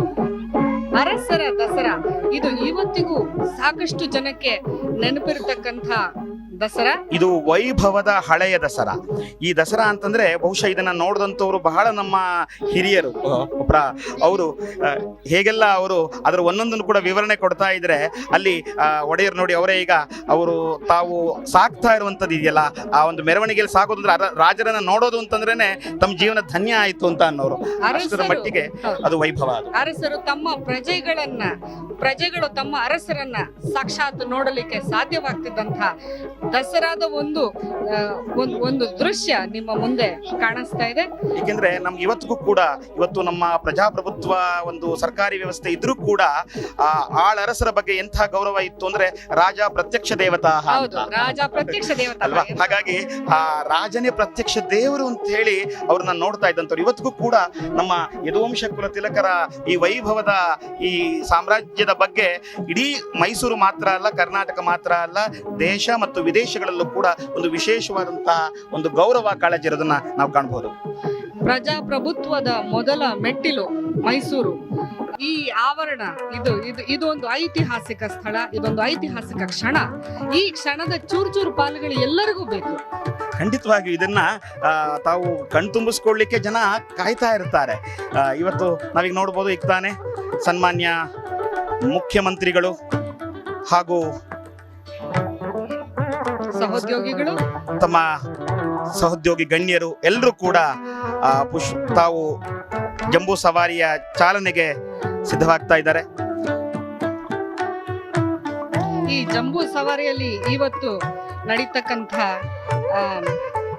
ಅರಸರ ದಸರಾ. ಇದು ಇವತ್ತಿಗೂ ಸಾಕಷ್ಟು ಜನಕ್ಕೆ ನೆನಪಿರತಕ್ಕಂಥ ದಸರಾ. ಇದು ವೈಭವದ ಹಳೆಯ ದಸರಾ. ಈ ದಸರಾ ಅಂತಂದ್ರೆ ಬಹುಶಃ ಇದನ್ನ ನೋಡಿದಂಥವ್ರು ಬಹಳ ನಮ್ಮ ಹಿರಿಯರು ಅವರು ಹೇಗೆಲ್ಲ ಅವರು ಅದರ ಒಂದೊಂದನ್ನು ಕೂಡ ವಿವರಣೆ ಕೊಡ್ತಾ ಇದ್ರೆ ಅಲ್ಲಿ ಒಡೆಯರು ನೋಡಿ ಅವರೇ ಈಗ ಅವರು ತಾವು ಸಾಕ್ತಾ ಇರುವಂತದ್ದು ಇದೆಯಲ್ಲ, ಆ ಒಂದು ಮೆರವಣಿಗೆಯಲ್ಲಿ ಸಾಕೋದಂದ್ರೆ ರಾಜರನ್ನ ನೋಡೋದು ಅಂತಂದ್ರೇನೆ ತಮ್ಮ ಜೀವನ ಧನ್ಯ ಆಯ್ತು ಅಂತ ಅನ್ನೋರು. ಅಷ್ಟರ ಮಟ್ಟಿಗೆ ಅದು ವೈಭವ. ಅರಸರು ತಮ್ಮ ಪ್ರಜೆಗಳು ತಮ್ಮ ಅರಸರನ್ನ ಸಾಕ್ಷಾತ್ ನೋಡಲಿಕ್ಕೆ ಸಾಧ್ಯವಾಗ್ತಿದ್ದಂತಹ ದಸರಾದ ಒಂದು ದೃಶ್ಯ ನಿಮ್ಮ ಮುಂದೆ ಕಾಣಿಸ್ತಾ ಇದೆ. ಏಕೆಂದ್ರೆ ನಮ್ಗೆ ಇವತ್ತು ನಮ್ಮ ಪ್ರಜಾಪ್ರಭುತ್ವ ಒಂದು ಸರ್ಕಾರಿ ವ್ಯವಸ್ಥೆ ಇದ್ರೂ ಕೂಡ ಆಳರಸರ ಬಗ್ಗೆ ಎಂಥ ಗೌರವ ಇತ್ತು ಅಂದ್ರೆ ರಾಜ ಪ್ರತ್ಯಕ್ಷ ದೇವತಾ. ರಾಜ ಪ್ರತ್ಯಕ್ಷ ದೇವತಾ ಅಲ್ವಾ? ಹಾಗಾಗಿ ಆ ರಾಜನೇ ಪ್ರತ್ಯಕ್ಷ ದೇವರು ಅಂತ ಹೇಳಿ ಅವ್ರನ್ನ ನೋಡ್ತಾ ಇದ್ದಂಥವ್ರು. ಇವತ್ತಿಗೂ ಕೂಡ ನಮ್ಮ ಯದುವಂಶ ಕುಲ ತಿಲಕರ ಈ ವೈಭವದ ಈ ಸಾಮ್ರಾಜ್ಯದ ಬಗ್ಗೆ ಇಡೀ ಮೈಸೂರು ಮಾತ್ರ ಅಲ್ಲ, ಕರ್ನಾಟಕ ಮಾತ್ರ ಅಲ್ಲ, ದೇಶ ಮತ್ತು ವಿದೇಶಗಳಲ್ಲೂ ಕೂಡ ಒಂದು ವಿಶೇಷವಾದಂತಹ ಒಂದು ಗೌರವ ಕಾಳಜಿ ಇರೋದನ್ನ ನಾವು ಕಾಣಬಹುದು. ಪ್ರಜಾಪ್ರಭುತ್ವದ ಮೊದಲ ಮೆಟ್ಟಿಲು ಮೈಸೂರು. ಈ ಆವರಣ ಇದು ಒಂದು ಐತಿಹಾಸಿಕ ಸ್ಥಳ, ಇದೊಂದು ಐತಿಹಾಸಿಕ ಕ್ಷಣ. ಈ ಕ್ಷಣದ ಚೂರು ಪಾಲುಗಳು ಎಲ್ಲರಿಗೂ ಬೇಕು. ಖಂಡಿತವಾಗಿಯೂ ಇದನ್ನ ತಾವು ಕಣ್ತುಂಬಿಸ್ಕೊಳ್ಳಿಕ್ಕೆ ಜನ ಕಾಯ್ತಾ ಇರ್ತಾರೆ. ಇವತ್ತು ನಾವೀಗ ನೋಡ್ಬೋದು, ಈಗ ತಾನೇ ಸನ್ಮಾನ್ಯ ಮುಖ್ಯಮಂತ್ರಿಗಳು ಹಾಗೂ ಸಹೋದ್ಯೋಗಿಗಳು, ತಮ್ಮ ಸಹೋದ್ಯೋಗಿ ಗಣ್ಯರು ಎಲ್ಲರೂ ಕೂಡ ತಾವು ಜಂಬೂ ಸವಾರಿಯ ಚಾಲನೆಗೆ ಸಿದ್ಧವಾಗ್ತಾ ಇದ್ದಾರೆ. ಈ ಜಂಬೂ ಸವಾರಿಯಲ್ಲಿ ಇವತ್ತು ನಡೀತಕ್ಕಂಥ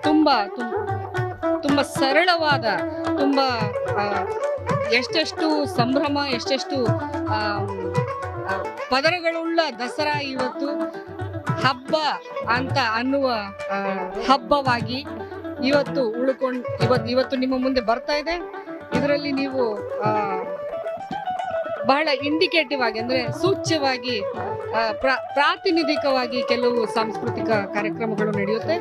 ತುಂಬಾ ತುಂಬಾ ಸರಳವಾದ, ತುಂಬಾ ಎಷ್ಟೆಷ್ಟು ಸಂಭ್ರಮ, ಎಷ್ಟೆಷ್ಟು ಪದರಗಳುಳ್ಳ ದಸರಾ ಇವತ್ತು ಹಬ್ಬ ಅಂತ ಅನ್ನುವ ಹಬ್ಬವಾಗಿ ಇವತ್ತು ಇವತ್ತು ನಿಮ್ಮ ಮುಂದೆ ಬರ್ತಾ ಇದೆ. ಇದರಲ್ಲಿ ನೀವು ಬಹಳ ಇಂಡಿಕೇಟಿವ್ ಆಗಿ, ಅಂದ್ರೆ ಸೂಚ್ಯವಾಗಿ, ಪ್ರಾತಿನಿಧಿಕವಾಗಿ ಕೆಲವು ಸಾಂಸ್ಕೃತಿಕ ಕಾರ್ಯಕ್ರಮಗಳು ನಡೆಯುತ್ತೆ.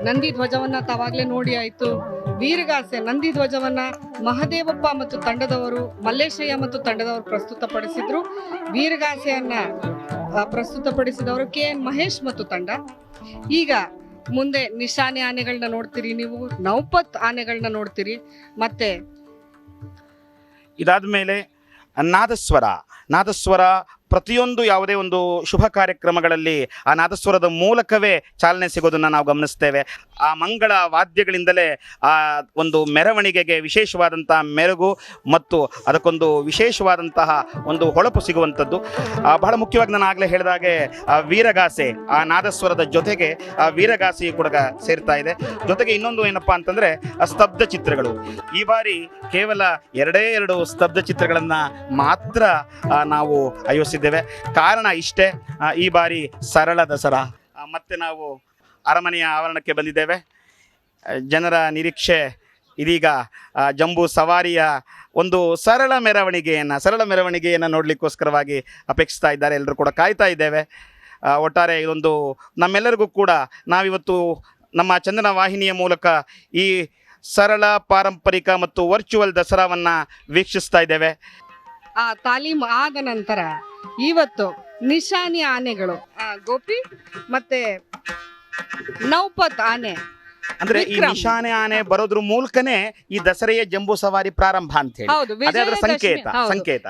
ನಂದಿ ಧ್ವಜವನ್ನ ತಾವಾಗ್ಲೇ ನೋಡಿ ಆಯ್ತು. ವೀರಗಾಸೆ ನಂದಿ ಧ್ವಜವನ್ನ ಮಹದೇವಪ್ಪ ಮತ್ತು ತಂಡದವರು, ಮಲ್ಲೇಶಯ್ಯ ಮತ್ತು ತಂಡದವರು ಪ್ರಸ್ತುತಪಡಿಸಿದ್ರು. ವೀರಗಾಸೆಯನ್ನ ಪ್ರಸ್ತುತಪಡಿಸಿದವರು KN ಮಹೇಶ್ ಮತ್ತು ತಂಡ. ಈಗ ಮುಂದೆ ನಿಶಾನೆ ಆನೆಗಳನ್ನ ನೋಡ್ತೀರಿ, ನೀವು ನೌಪತ್ ಆನೆಗಳನ್ನ ನೋಡ್ತೀರಿ. ಮತ್ತೆ ಇದಾದ ಮೇಲೆ ನಾದಸ್ವರ ಪ್ರತಿಯೊಂದು ಯಾವುದೇ ಒಂದು ಶುಭ ಕಾರ್ಯಕ್ರಮಗಳಲ್ಲಿ ಆ ನಾದಸ್ವರದ ಮೂಲಕವೇ ಚಾಲನೆ ಸಿಗೋದನ್ನು ನಾವು ಗಮನಿಸ್ತೇವೆ. ಆ ಮಂಗಳ ವಾದ್ಯಗಳಿಂದಲೇ ಆ ಒಂದು ಮೆರವಣಿಗೆಗೆ ವಿಶೇಷವಾದಂತಹ ಮೆರುಗು ಮತ್ತು ಅದಕ್ಕೊಂದು ವಿಶೇಷವಾದಂತಹ ಒಂದು ಹೊಳಪು ಸಿಗುವಂಥದ್ದು. ಬಹಳ ಮುಖ್ಯವಾಗಿ ನಾನು ಆಗಲೇ ಹೇಳಿದಾಗೆ ವೀರಗಾಸೆ ಆ ನಾದಸ್ವರದ ಜೊತೆಗೆ ಆ ವೀರಗಾಸೆ ಕೂಡ ಸೇರ್ತಾ ಇದೆ. ಜೊತೆಗೆ ಇನ್ನೊಂದು ಏನಪ್ಪ ಅಂತಂದರೆ ಸ್ತಬ್ಧ ಚಿತ್ರಗಳು. ಈ ಬಾರಿ ಕೇವಲ 2 ಸ್ತಬ್ಧ ಚಿತ್ರಗಳನ್ನು ಮಾತ್ರ ನಾವು ಆಯೋಜಿಸಿದ್ದೇವೆ. ಕಾರಣ ಇಷ್ಟೇ, ಈ ಬಾರಿ ಸರಳ ದಸರಾ. ಮತ್ತೆ ನಾವು ಅರಮನೆಯ ಆವರಣಕ್ಕೆ ಬಂದಿದ್ದೇವೆ. ಜನರ ನಿರೀಕ್ಷೆ ಇದೀಗ ಜಂಬೂ ಸವಾರಿಯ ಒಂದು ಸರಳ ಮೆರವಣಿಗೆಯನ್ನು ನೋಡಲಿಕ್ಕೋಸ್ಕರವಾಗಿ ಅಪೇಕ್ಷಿಸ್ತಾ ಇದ್ದಾರೆ. ಎಲ್ಲರೂ ಕೂಡ ಕಾಯ್ತಾ ಇದ್ದೇವೆ. ಒಟ್ಟಾರೆ ಇದೊಂದು ನಮ್ಮೆಲ್ಲರಿಗೂ ಕೂಡ ನಾವಿವತ್ತು ನಮ್ಮ ಚಂದನ ವಾಹಿನಿಯ ಮೂಲಕ ಈ ಸರಳ, ಪಾರಂಪರಿಕ ಮತ್ತು ವರ್ಚುವಲ್ ದಸರಾವನ್ನು ವೀಕ್ಷಿಸ್ತಾ ಇದ್ದೇವೆ. ಆ ತಾಲೀಮು ಆದ ನಂತರ ಇವತ್ತು ನಿಶಾನಿ ಆನೆಗಳು, ಗೋಪಿ ಮತ್ತೆ ನೌಪತ್ ಆನೆ, ಅಂದ್ರೆ ಈ ನಿಶಾನೆ ಆನೆ ಬರೋದ್ರ ಮೂಲಕನೇ ಈ ದಸರೆಯ ಜಂಬೂ ಸವಾರಿ ಪ್ರಾರಂಭ ಅಂತ ಹೇಳಿ. ಹೌದು, ಸಂಕೇತ.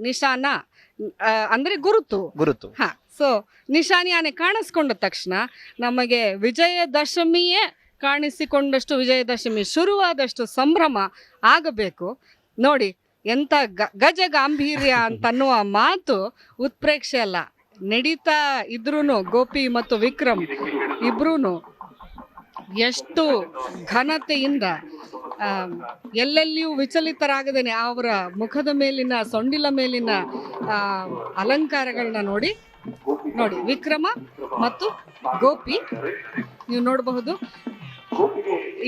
ನಿಶಾನ ಅಂದ್ರೆ ಗುರುತು. ಸೊ ನಿಶಾನಿ ಆನೆ ಕಾಣಿಸ್ಕೊಂಡ ತಕ್ಷಣ ನಮಗೆ ವಿಜಯದಶಮಿಯೇ ಕಾಣಿಸಿಕೊಂಡಷ್ಟು, ವಿಜಯದಶಮಿ ಶುರುವಾದಷ್ಟು ಸಂಭ್ರಮ ಆಗಬೇಕು. ನೋಡಿ, ಎಂಥ ಗಜ ಗಾಂಭೀರ್ಯ ಅಂತನ್ನುವ ಮಾತು ಉತ್ಪ್ರೇಕ್ಷೆ ಅಲ್ಲ. ನಡೀತಾ ಇದ್ರೂ ಗೋಪಿ ಮತ್ತು ವಿಕ್ರಮ್ ಇಬ್ರೂ ಎಷ್ಟು ಘನತೆಯಿಂದ, ಎಲ್ಲೆಲ್ಲಿಯೂ ವಿಚಲಿತರಾಗದೇನೆ ಅವರ ಮುಖದ ಮೇಲಿನ, ಸೊಂಡಿಲ ಮೇಲಿನ ಅಲಂಕಾರಗಳನ್ನ ನೋಡಿ ವಿಕ್ರಮ ಮತ್ತು ಗೋಪಿ ನೀವು ನೋಡಬಹುದು.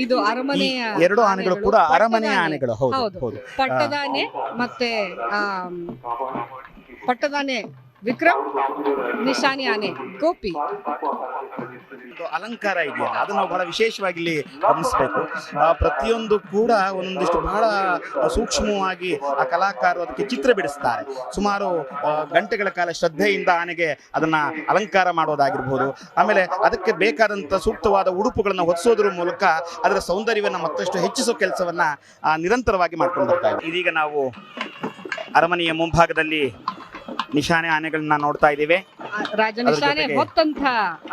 ಇದು ಅರಮನೆಯ 2 ಆನೆಗಳು ಕೂಡ ಅರಮನೆಯ ಆನೆಗಳು. ಹೌದು, ಪಟ್ಟದಾನೆ ಮತ್ತೆ ಪಟ್ಟದಾನೆ ವಿಕ್ರಮ್, ನಿಶಾನಿ ಆನೆ ಗೋಪಿ. ಅಲಂಕಾರ ಇದೆಯಲ್ಲ, ಅದು ನಾವು ಬಹಳ ವಿಶೇಷವಾಗಿ ಇಲ್ಲಿ ಗಮನಿಸಬೇಕು. ಪ್ರತಿಯೊಂದು ಕೂಡ ಒಂದೊಂದಿಷ್ಟು ಬಹಳ ಸೂಕ್ಷ್ಮವಾಗಿ ಆ ಕಲಾಕಾರರು ಅದಕ್ಕೆ ಚಿತ್ರ ಬಿಡಿಸ್ತಾರೆ. ಸುಮಾರು ಗಂಟೆಗಳ ಕಾಲ ಶ್ರದ್ಧೆಯಿಂದ ಆನೆಗೆ ಅದನ್ನ ಅಲಂಕಾರ ಮಾಡೋದಾಗಿರ್ಬೋದು. ಆಮೇಲೆ ಅದಕ್ಕೆ ಬೇಕಾದಂಥ ಸೂಕ್ತವಾದ ಉಡುಪುಗಳನ್ನು ಹೊದಿಸೋದ್ರ ಮೂಲಕ ಅದರ ಸೌಂದರ್ಯವನ್ನು ಮತ್ತಷ್ಟು ಹೆಚ್ಚಿಸೋ ಕೆಲಸವನ್ನ ನಿರಂತರವಾಗಿ ಮಾಡ್ಕೊಂಡು ಬರ್ತಾ ಇದ್ದೀವಿ. ಇದೀಗ ನಾವು ಅರಮನೆಯ ಮುಂಭಾಗದಲ್ಲಿ ನಿಶಾನೆ ಆನೆಗಳನ್ನ ನೋಡ್ತಾ ಇದ್ದೀವಿ. ರಾಜ ನಿಶಾನೆ ಹೊತ್ತಂತ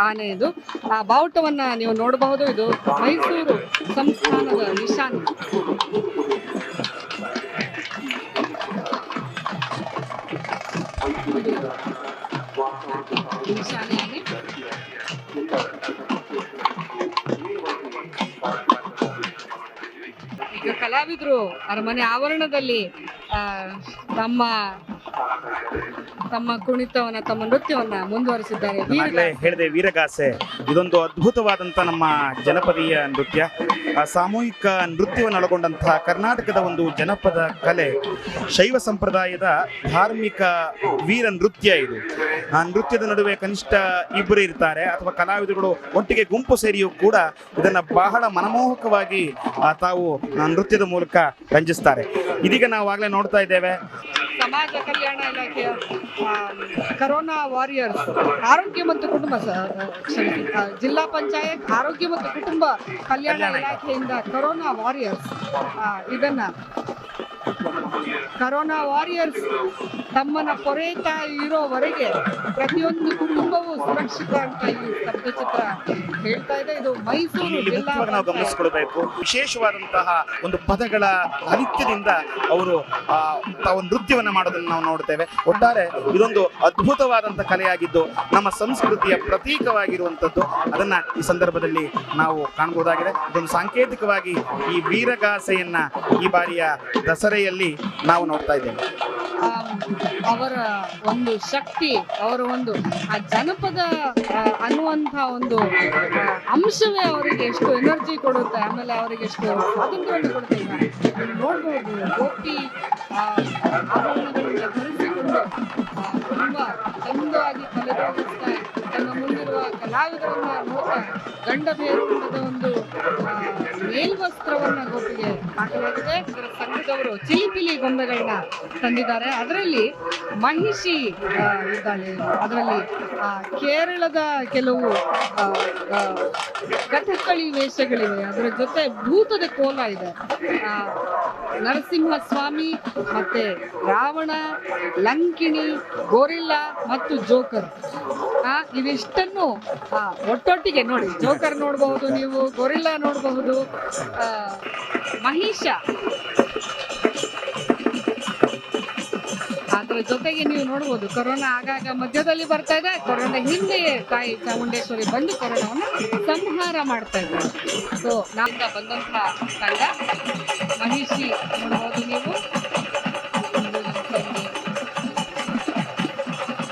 ಆನೆ ಇದು. ಆ ಬಾವುಟವನ್ನ ನೀವು ನೋಡಬಹುದು. ಇದು ಮೈಸೂರು ಸಂಸ್ಥಾನದ ನಿಶಾನೆ. ನಿಶಾನೆ ಆನೆ. ಈಗ ಕಲಾವಿದರು ಅರಮನೆ ಆವರಣದಲ್ಲಿ ತಮ್ಮ ಕುಣಿತವನ್ನ, ತಮ್ಮ ನೃತ್ಯವನ್ನ ಮುಂದುವರಿಸಿದ್ದಾರೆ. ಹೇಳಿದೆ ವೀರಗಾಸೆ ಇದೊಂದು ಅದ್ಭುತವಾದಂಥ ನಮ್ಮ ಜನಪದೀಯ ನೃತ್ಯ, ಸಾಮೂಹಿಕ ನೃತ್ಯವನ್ನು ಒಳಗೊಂಡಂತಹ ಕರ್ನಾಟಕದ ಒಂದು ಜನಪದ ಕಲೆ, ಶೈವ ಸಂಪ್ರದಾಯದ ಧಾರ್ಮಿಕ ವೀರ ನೃತ್ಯ ಇದು. ಆ ನೃತ್ಯದ ನಡುವೆ ಕನಿಷ್ಠ 2 ಇರ್ತಾರೆ ಅಥವಾ ಕಲಾವಿದರುಗಳು ಒಟ್ಟಿಗೆ ಗುಂಪು ಸೇರಿಯೂ ಕೂಡ ಇದನ್ನ ಬಹಳ ಮನಮೋಹಕವಾಗಿ ತಾವು ನೃತ್ಯದ ಮೂಲಕ ರಂಜಿಸ್ತಾರೆ. ಇದೀಗ ನಾವು ಆಗಲೇ ನೋಡ್ತಾ ಇದ್ದೇವೆ ಸಮಾಜ ಕಲ್ಯಾಣ ಇಲಾಖೆಯ ಕರೋನಾ ವಾರಿಯರ್ಸ್, ಆರೋಗ್ಯ ಮತ್ತು ಕುಟುಂಬ ಜಿಲ್ಲಾ ಪಂಚಾಯತ್ ಆರೋಗ್ಯ ಮತ್ತು ಕುಟುಂಬ ಕಲ್ಯಾಣ ಇಲಾಖೆಯಿಂದ ಕರೋನಾ ವಾರಿಯರ್ಸ್ ಇದನ್ನ ಕರೋನಾ ವಾರಿಯರ್ಸ್ ತಮ್ಮನ್ನ ಪೊರೆಯುತ್ತಾ ಇರೋವರೆಗೆ ಪ್ರತಿಯೊಂದು ಕುಟುಂಬವೂ ಸುರಕ್ಷಿತ ಅಂತ ಈ ಸ್ತಬ್ಧಚಿತ್ರ ಹೇಳ್ತಾ ಇದೆ. ಇದು ಮೈಸೂರು ಇಲ್ಲಿ ಜಿಲ್ಲಾ ಮುಖ್ಯವಾಗಿ ನಾವು ಗಮನಿಸಿಕೊಳ್ಬೇಕು, ವಿಶೇಷವಾದಂತಹ ಒಂದು ಪದಗಳ ಸಾಹಿತ್ಯದಿಂದ ಅವರು ತಾವು ನೃತ್ಯವನ್ನು ಮಾಡೋದನ್ನು ನಾವು ನೋಡ್ತೇವೆ. ಒಟ್ಟಾರೆ ಇದೊಂದು ಅದ್ಭುತವಾದಂಥ ಕಲೆಯಾಗಿದ್ದು ನಮ್ಮ ಸಂಸ್ಕೃತಿಯ ಪ್ರತೀಕವಾಗಿರುವಂಥದ್ದು. ಅದನ್ನ ಈ ಸಂದರ್ಭದಲ್ಲಿ ನಾವು ಕಾಣಬಹುದಾಗಿದೆ. ಇದೊಂದು ಸಾಂಕೇತಿಕವಾಗಿ ಈ ವೀರಗಾಸೆಯನ್ನ ಈ ಬಾರಿಯ ದಸರೆಯಲ್ಲಿ ನಾವು ನೋಡ್ತಾ ಇದ್ದೇವೆ. ಅವರ ಒಂದು ಶಕ್ತಿ, ಅವರ ಒಂದು ಆ ಜನಪದ ಅನ್ನುವಂಥ ಒಂದು ಅಂಶವೇ ಅವರಿಗೆ ಎಷ್ಟು ಎನರ್ಜಿ ಕೊಡುತ್ತೆ, ಆಮೇಲೆ ಅವರಿಗೆ ಎಷ್ಟು ಸ್ವಾತಂತ್ರ್ಯವನ್ನು ಕೊಡುತ್ತೆ. ನೋಡ್ಬೋದು ಗೋಪಿ ಆಭರಣಗಳನ್ನ ಧರಿಸಿಕೊಂಡು ತುಂಬಾ ಚಂದವಾಗಿ ಕಲೆದೋಗಿಸ್ತಾ ತನ್ನ ಮುಂದಿರುವ ಕಲಾವಿದರನ್ನ ನೋಡ್ತಾ ಗಂಡ ಬೇರುಂಡದ ಒಂದು ಮೇಲ್ವಸ್ತ್ರವನ್ನ ಗೋಪಿಗೆ ಹಾಕಲಾಗಿದೆ. ಇದರ ಸಂಘದವರು ಚಿಲಿಪಿಲಿ ಗೊಂಬೆಗಳನ್ನ ತಂದಿದ್ದಾರೆ. ಅದರಲ್ಲಿ ಮಹಿಷಿ ಇದ್ದಾಳೆ, ಅದರಲ್ಲಿ ಕೇರಳದ ಕೆಲವು ಕಥಕ್ಕಳಿ ವೇಷಗಳಿವೆ, ಅದರ ಜೊತೆ ಭೂತದ ಕೋಲ ಇದೆ, ನರಸಿಂಹಸ್ವಾಮಿ ಮತ್ತೆ ರಾವಣ, ಲಂಕಿಣಿ, ಗೋರಿಲ್ಲಾ ಮತ್ತು ಜೋಕರ್ ಇದಿಷ್ಟನ್ನು ಒಟ್ಟೊಟ್ಟಿಗೆ ನೋಡಿ. ಜೋಕರ್ ನೋಡಬಹುದು, ನೀವು ಗೋರಿಲ್ಲಾ ನೋಡಬಹುದು, ಮಹಿಷ, ಅದರ ಜೊತೆಗೆ ನೀವು ನೋಡ್ಬೋದು ಕೊರೋನಾ ಆಗಾಗ ಮಧ್ಯದಲ್ಲಿ ಬರ್ತಾ ಇದೆ. ಕೊರೋನಾ ಹಿಂದೆಯೇ ತಾಯಿ ಚಾಮುಂಡೇಶ್ವರಿ ಬಂದು ಕೊರೋನಾವನ್ನು ಸಂಹಾರ ಮಾಡ್ತಾ ಇದ್ದಾರೆ. ಸೊ ನಾಗ ಬಂದಂತಹ ತಂಡ ಮಹಿಷಿ ನೋಡಬಹುದು ನೀವು.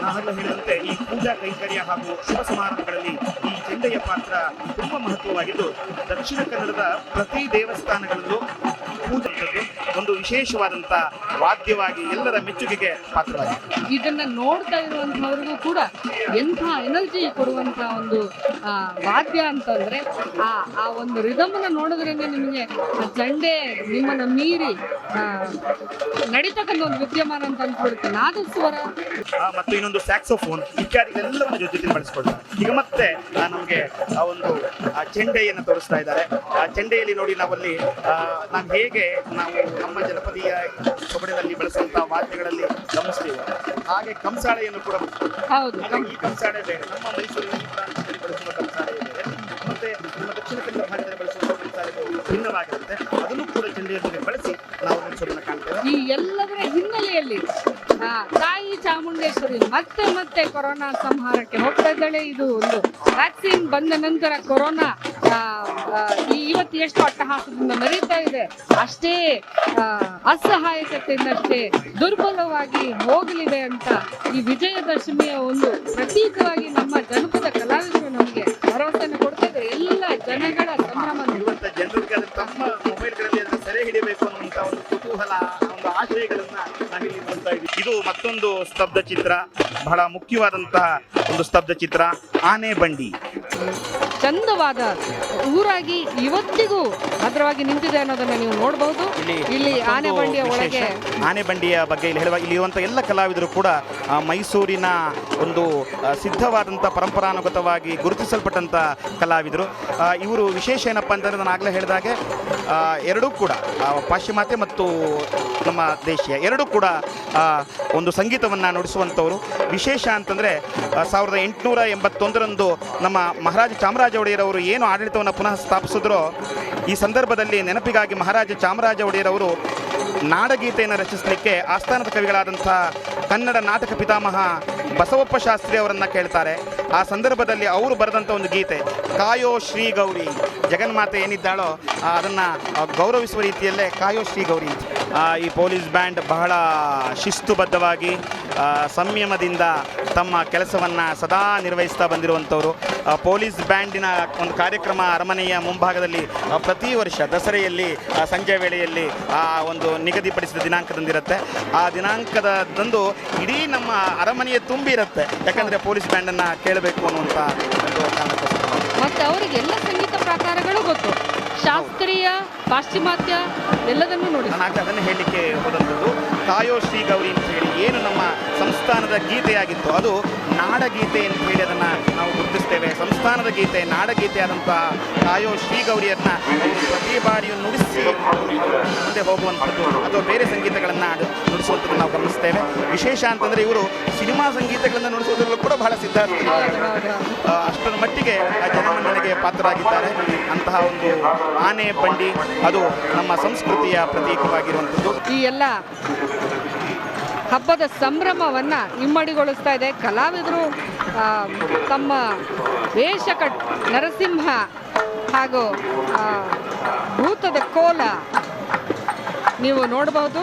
ನಾವೆಲ್ಲ ಹೇಳಿದಂತೆ ಈ ಪೂಜಾ ಕೈಂಕರ್ಯ ಹಾಗೂ ಶುಭ ಸಮಾರಂಭಗಳಲ್ಲಿ ಈ ಚೆಂಡೆಯ ಪಾತ್ರ ತುಂಬಾ ಮಹತ್ವವಾಗಿದ್ದು, ದಕ್ಷಿಣ ಕನ್ನಡದ ಪ್ರತಿ ದೇವಸ್ಥಾನಗಳಲ್ಲೂ ಪೂಜೆ ಒಂದು ವಿಶೇಷವಾದಂತ ವಾದ್ಯವಾಗಿ ಎಲ್ಲರ ಮೆಚ್ಚುಗೆಗೆ ಪಾತ್ರವಾಗಿದೆ. ಇದನ್ನ ನೋಡ್ತಾ ಇರುವಂತವ್ರಿಗೂ ಕೂಡ ಎಂಥ ಎನರ್ಜಿ ಕೊಡುವಂತ ಒಂದು ವಾದ್ಯ ಅಂತಂದ್ರೆ ಆ ಒಂದು ರಿದಮ್ನ ನೋಡಿದ್ರೇನೆ ನಿಮಗೆ ಆ ಚಂಡೆ ನಿಮ್ಮನ್ನ ಮೀರಿ ನಡೀತಕ್ಕಂಥ ಒಂದು ವಿದ್ಯಮಾನ ಅಂತ ಅನ್ಸ್ಬಿಡುತ್ತೆ. ನಾದಸ್ವರ ಮತ್ತು ಇನ್ನೊಂದು ಸ್ಯಾಕ್ಸೋಫೋನ್ ಇತ್ಯಾದಿಗಳೆಲ್ಲವನ್ನು ಜೊತೆ ಬಳಸ್ಕೊಳ್ತಾರೆ. ಈಗ ಮತ್ತೆ ನಮಗೆ ಆ ಒಂದು ಚೆಂಡೆಯನ್ನು ತೋರಿಸ್ತಾ ಇದ್ದಾರೆ. ಆ ಚೆಂಡೆಯಲ್ಲಿ ನೋಡಿ ನಾವಲ್ಲಿ ನಾವು ಹೇಗೆ ನಾವು ನಮ್ಮ ಜನಪದೀಯ ಸೊಗಡಿನಲ್ಲಿ ಬಳಸುವಂತಹ ವಾದ್ಯಗಳಲ್ಲಿ ಗಮನಿಸ್ತೀವಿ, ಹಾಗೆ ಕಂಸಾಳೆಯನ್ನು ಕೂಡ ಹೌದು. ಈ ಕಂಸಾಳೆ ಬೇರೆ, ನಮ್ಮ ಮೈಸೂರಿನಲ್ಲಿ ಪ್ರಾಂತ್ಯದಲ್ಲಿ ಬಳಸುವ ಕಂಸಾಳೆ ಬೇರೆ, ಮತ್ತೆ ನಮ್ಮ ದಕ್ಷಿಣ ಕನ್ನಡ ಭಾಗದಲ್ಲಿ ಬಳಸುವ ಕಂಸಾಳೆಗಳು ಭಿನ್ನವಾಗಿರುತ್ತೆ. ಅದನ್ನು ಕೂಡ ಚೆಂಡೆಯನ್ನು ಬಳಸಿ ನಾವು ನುಡಿಸೋದನ್ನ ಕಾಣ್ತೇವೆ. ಈ ಎಲ್ಲದರ ಹಿನ್ನೆಲೆಯಲ್ಲಿ ತಾಯಿ ಚಾಮುಂಡೇಶ್ವರಿ ಮತ್ತೆ ಮತ್ತೆ ಕೊರೋನಾ ಸಂಹಾರಕ್ಕೆ ಹೋಗ್ತಾ ಇದ್ದಾಳೆ. ಇದು ಒಂದು ವ್ಯಾಕ್ಸಿನ್ ಬಂದ ನಂತರ ಕೊರೋನಾ ಇವತ್ತು ಎಷ್ಟು ಅಟ್ಟಹಾಸದಿಂದ ಮರೀತಾ ಇದೆ, ಅಷ್ಟೇ ಅಸಹಾಯಕತೆಯಿಂದ ಅಷ್ಟೇ ದುರ್ಬಲವಾಗಿ ಹೋಗಲಿದೆ ಅಂತ ಈ ವಿಜಯದಶಮಿಯ ಒಂದು ಪ್ರತೀಕವಾಗಿ ನಮ್ಮ ಜನಪದ ಕಲಾವಿದರು ನಮಗೆ ಭರವಸೆಯನ್ನು ಕೊಡ್ತಾ ಇದ್ದಾರೆ. ಎಲ್ಲ ಜನಗಳ ಸಂಭ್ರಮ ಇರುವಂತ ಜನರಿಗೆ ತಮ್ಮ ಮೊಬೈಲ್ಗಳಲ್ಲಿ ಅದನ್ನು ಸೆರೆ ಹಿಡಿಯಬೇಕು ಅನ್ನುವಂತ ಒಂದು ಕುತೂಹಲ, ಒಂದು ಆಶಯಗಳನ್ನ ನಾವಿಲ್ಲಿ ನೋಡ್ತಾ ಇದ್ದೀವಿ. ಇದು ಮತ್ತೊಂದು ಸ್ತಬ್ಧ ಚಿತ್ರ, ಬಹಳ ಮುಖ್ಯವಾದಂತಹ ಒಂದು ಸ್ತಬ್ಧ ಚಿತ್ರ, ಆನೆ ಬಂಡಿ. ಚಂದವಾದ ಊರಾಗಿ ಇವತ್ತಿಗೂ ಭದ್ರವಾಗಿ ನಿಂತಿದೆ ಅನ್ನೋದನ್ನ ನೀವು ನೋಡಬಹುದು. ಇಲ್ಲಿ ಆನೆ ಬಂಡಿಯ ಒಳಗೆ ಆನೆ ಬಂಡಿಯ ಬಗ್ಗೆ ಇಲ್ಲಿ ಹೇಳುವಾಗ ಇಲ್ಲಿರುವಂಥ ಎಲ್ಲ ಕಲಾವಿದರು ಕೂಡ ಮೈಸೂರಿನ ಒಂದು ಸಿದ್ಧವಾದಂಥ ಪರಂಪರಾನುಗತವಾಗಿ ಗುರುತಿಸಲ್ಪಟ್ಟಂಥ ಕಲಾವಿದರು. ಇವರು ವಿಶೇಷ ಏನಪ್ಪ ಅಂತಂದರೆ ನಾನು ಆಗಲೇ ಹೇಳಿದಾಗೆ ಎರಡೂ ಕೂಡ ಪಾಶ್ಚಿಮಾತ್ಯ ಮತ್ತು ನಮ್ಮ ದೇಶೀಯ ಎರಡೂ ಕೂಡ ಒಂದು ಸಂಗೀತವನ್ನು ನುಡಿಸುವಂಥವರು. ವಿಶೇಷ ಅಂತಂದರೆ 1881ರಂದು ನಮ್ಮ ಮಹಾರಾಜ ಚಾಮರಾಜ ಒಡೆಯರ್ ಅವರು ಏನು ಆಡಳಿತವನ್ನು ಪುನಃ ಸ್ಥಾಪಿಸಿದ್ರೋ, ಈ ಸಂದರ್ಭದಲ್ಲಿ ನೆನಪಿಗಾಗಿ ಮಹಾರಾಜ ಚಾಮರಾಜ ಒಡೆಯರ್ ಅವರು ನಾಡಗೀತೆಯನ್ನು ರಚಿಸಲಿಕ್ಕೆ ಆಸ್ಥಾನದ ಕವಿಗಳಾದಂಥ ಕನ್ನಡ ನಾಟಕ ಪಿತಾಮಹ ಬಸವಪ್ಪ ಶಾಸ್ತ್ರಿ ಅವರನ್ನು ಕೇಳ್ತಾರೆ. ಆ ಸಂದರ್ಭದಲ್ಲಿ ಅವರು ಬರೆದಂಥ ಒಂದು ಗೀತೆ ಕಾಯೋ ಶ್ರೀ ಗೌರಿ, ಜಗನ್ಮಾತೆ ಏನಿದ್ದಾಳೋ ಅದನ್ನು ಗೌರವಿಸುವ ರೀತಿಯಲ್ಲೇ ಕಾಯೋ ಶ್ರೀ ಗೌರಿ. ಈ ಪೊಲೀಸ್ ಬ್ಯಾಂಡ್ ಬಹಳ ಶಿಸ್ತುಬದ್ಧವಾಗಿ ಸಂಯಮದಿಂದ ತಮ್ಮ ಕೆಲಸವನ್ನು ಸದಾ ನಿರ್ವಹಿಸ್ತಾ ಬಂದಿರುವಂಥವರು. ಪೊಲೀಸ್ ಬ್ಯಾಂಡಿನ ಒಂದು ಕಾರ್ಯಕ್ರಮ ಅರಮನೆಯ ಮುಂಭಾಗದಲ್ಲಿ ಪ್ರತಿ ವರ್ಷ ದಸರೆಯಲ್ಲಿ ಸಂಜೆ ವೇಳೆಯಲ್ಲಿ ಒಂದು ನಿಗದಿಪಡಿಸಿದ ದಿನಾಂಕದಂದಿರುತ್ತೆ. ಆ ದಿನಾಂಕದಂದು ಇಡೀ ನಮ್ಮ ಅರಮನೆಯ ತುಂಬಿ ಇರುತ್ತೆ, ಯಾಕಂದರೆ ಪೊಲೀಸ್ ಬ್ಯಾಂಡನ್ನು ಕೇಳಬೇಕು ಅನ್ನುವಂಥ ಒಂದು ಕಾರಣಕ್ಕೋಸ್ಕರ. ಮತ್ತೆ ಅವರಿಗೆ ಎಲ್ಲ ಸಂಗೀತ ಪ್ರಕಾರಗಳು ಗೊತ್ತು, ಶಾಸ್ತ್ರೀಯ ಪಾಶ್ಚಿಮಾತ್ಯ ಎಲ್ಲದನ್ನೂ ನೋಡಿ. ನಾನು ಅದನ್ನು ಹೇಳಲಿಕ್ಕೆ ಹೋದಂಥದ್ದು. ತಾಯೋ ಶ್ರೀ ಗೌರಿ ಅಂತ ಹೇಳಿ ಏನು ನಮ್ಮ ಸಂಸ್ಥಾನದ ಗೀತೆಯಾಗಿತ್ತು, ಅದು ನಾಡಗೀತೆ ಅಂತ ಹೇಳಿ ಅದನ್ನು ನಾವು ಗುರುತಿಸ್ತೇವೆ. ಸಂಸ್ಥಾನದ ಗೀತೆ, ನಾಡಗೀತೆ ಆದಂತಹ ತಾಯೋ ಶ್ರೀ ಗೌರಿಯನ್ನ ಪ್ರತಿ ಬಾರಿಯೂ ನುಡಿಸಿ ಮುಂದೆ ಹೋಗುವಂಥದ್ದು ಅಥವಾ ಬೇರೆ ಸಂಗೀತಗಳನ್ನು ನುಡಿಸುವಂಥದ್ದು ನಾವು ಗಮನಿಸ್ತೇವೆ. ವಿಶೇಷ ಅಂತಂದರೆ ಇವರು ಸಿನಿಮಾ ಸಂಗೀತಗಳನ್ನು ನುಡಿಸುವುದರಲ್ಲೂ ಕೂಡ ಬಹಳ ಸಿದ್ಧಾರ್ಥ, ಅಷ್ಟರ ಮಟ್ಟಿಗೆ ಜನಮನ್ನಣೆಗೆ ಪಾತ್ರರಾಗಿದ್ದಾರೆ. ಅಂತಹ ಒಂದು ಆನೆ ಬಂಡಿ ಅದು ನಮ್ಮ ಸಂಸ್ಕೃತಿಯ ಪ್ರತೀಕವಾಗಿರುವಂಥದ್ದು. ಈ ಎಲ್ಲ ಹಬ್ಬದ ಸಂಭ್ರಮವನ್ನು ಇಮ್ಮಡಿಗೊಳಿಸ್ತಾ ಇದೆ. ಕಲಾವಿದರು ತಮ್ಮ ವೇಷ ನರಸಿಂಹ ಹಾಗೂ ಭೂತದ ಕೋಲ ನೀವು ನೋಡಬಹುದು.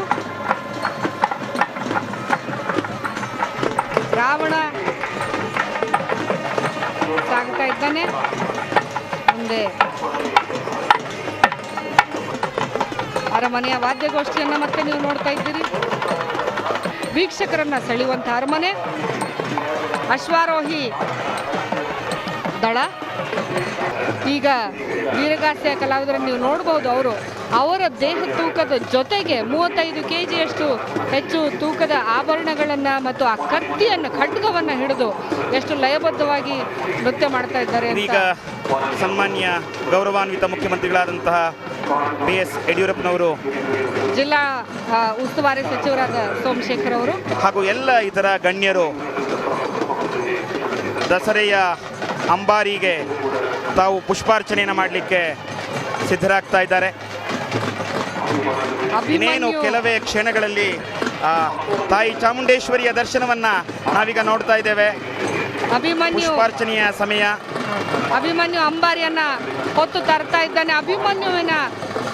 ರಾವಣ ಸಾಗ್ತಾ ಇದ್ದಾನೆ ಮುಂದೆ. ಅರಮನೆಯ ವಾದ್ಯಗೋಷ್ಠಿಯನ್ನು ಮತ್ತೆ ನೀವು ನೋಡ್ತಾ ಇದ್ದೀರಿ. ವೀಕ್ಷಕರನ್ನ ಸೆಳೆಯುವಂಥ ಅರಮನೆ, ಅಶ್ವಾರೋಹಿ ದಳ. ಈಗ ವೀರಗಾಸೆಯ ಕಲಾವಿದರನ್ನು ನೀವು ನೋಡಬಹುದು. ಅವರ ದೇಹ ತೂಕದ ಜೊತೆಗೆ 35 kgಯಷ್ಟು ಹೆಚ್ಚು ತೂಕದ ಆಭರಣಗಳನ್ನು ಮತ್ತು ಆ ಕತ್ತಿಯನ್ನು, ಖಡ್ಗವನ್ನು ಹಿಡಿದು ಎಷ್ಟು ಲಯಬದ್ಧವಾಗಿ ನೃತ್ಯ ಮಾಡ್ತಾ ಇದ್ದಾರೆ. ಈಗ ಸನ್ಮಾನ್ಯ ಗೌರವಾನ್ವಿತ ಮುಖ್ಯಮಂತ್ರಿಗಳಾದಂತಹ BS ಯಡಿಯೂರಪ್ಪನವರು, ಜಿಲ್ಲಾ ಉಸ್ತುವಾರಿ ಸಚಿವರಾದ ಸೋಮಶೇಖರ್ ಅವರು ಹಾಗೂ ಎಲ್ಲ ಇತರ ಗಣ್ಯರು ದಸರೆಯ ಅಂಬಾರಿಗೆ ತಾವು ಪುಷ್ಪಾರ್ಚನೆಯನ್ನು ಮಾಡಲಿಕ್ಕೆ ಸಿದ್ಧರಾಗ್ತಾ ಇದ್ದಾರೆ. ಇನ್ನೇನು ಕೆಲವೇ ಕ್ಷಣಗಳಲ್ಲಿ ತಾಯಿ ಚಾಮುಂಡೇಶ್ವರಿಯ ದರ್ಶನವನ್ನ ನಾವೀಗ ನೋಡ್ತಾ ಇದ್ದೇವೆ. ಪುಷ್ಪಾರ್ಚನೆಯ ಸಮಯ. ಅಭಿಮನ್ಯು ಅಂಬಾರಿಯನ್ನ ಹೊತ್ತು ತರ್ತಾ ಇದ್ದಾನೆ. ಅಭಿಮನ್ಯುವಿನ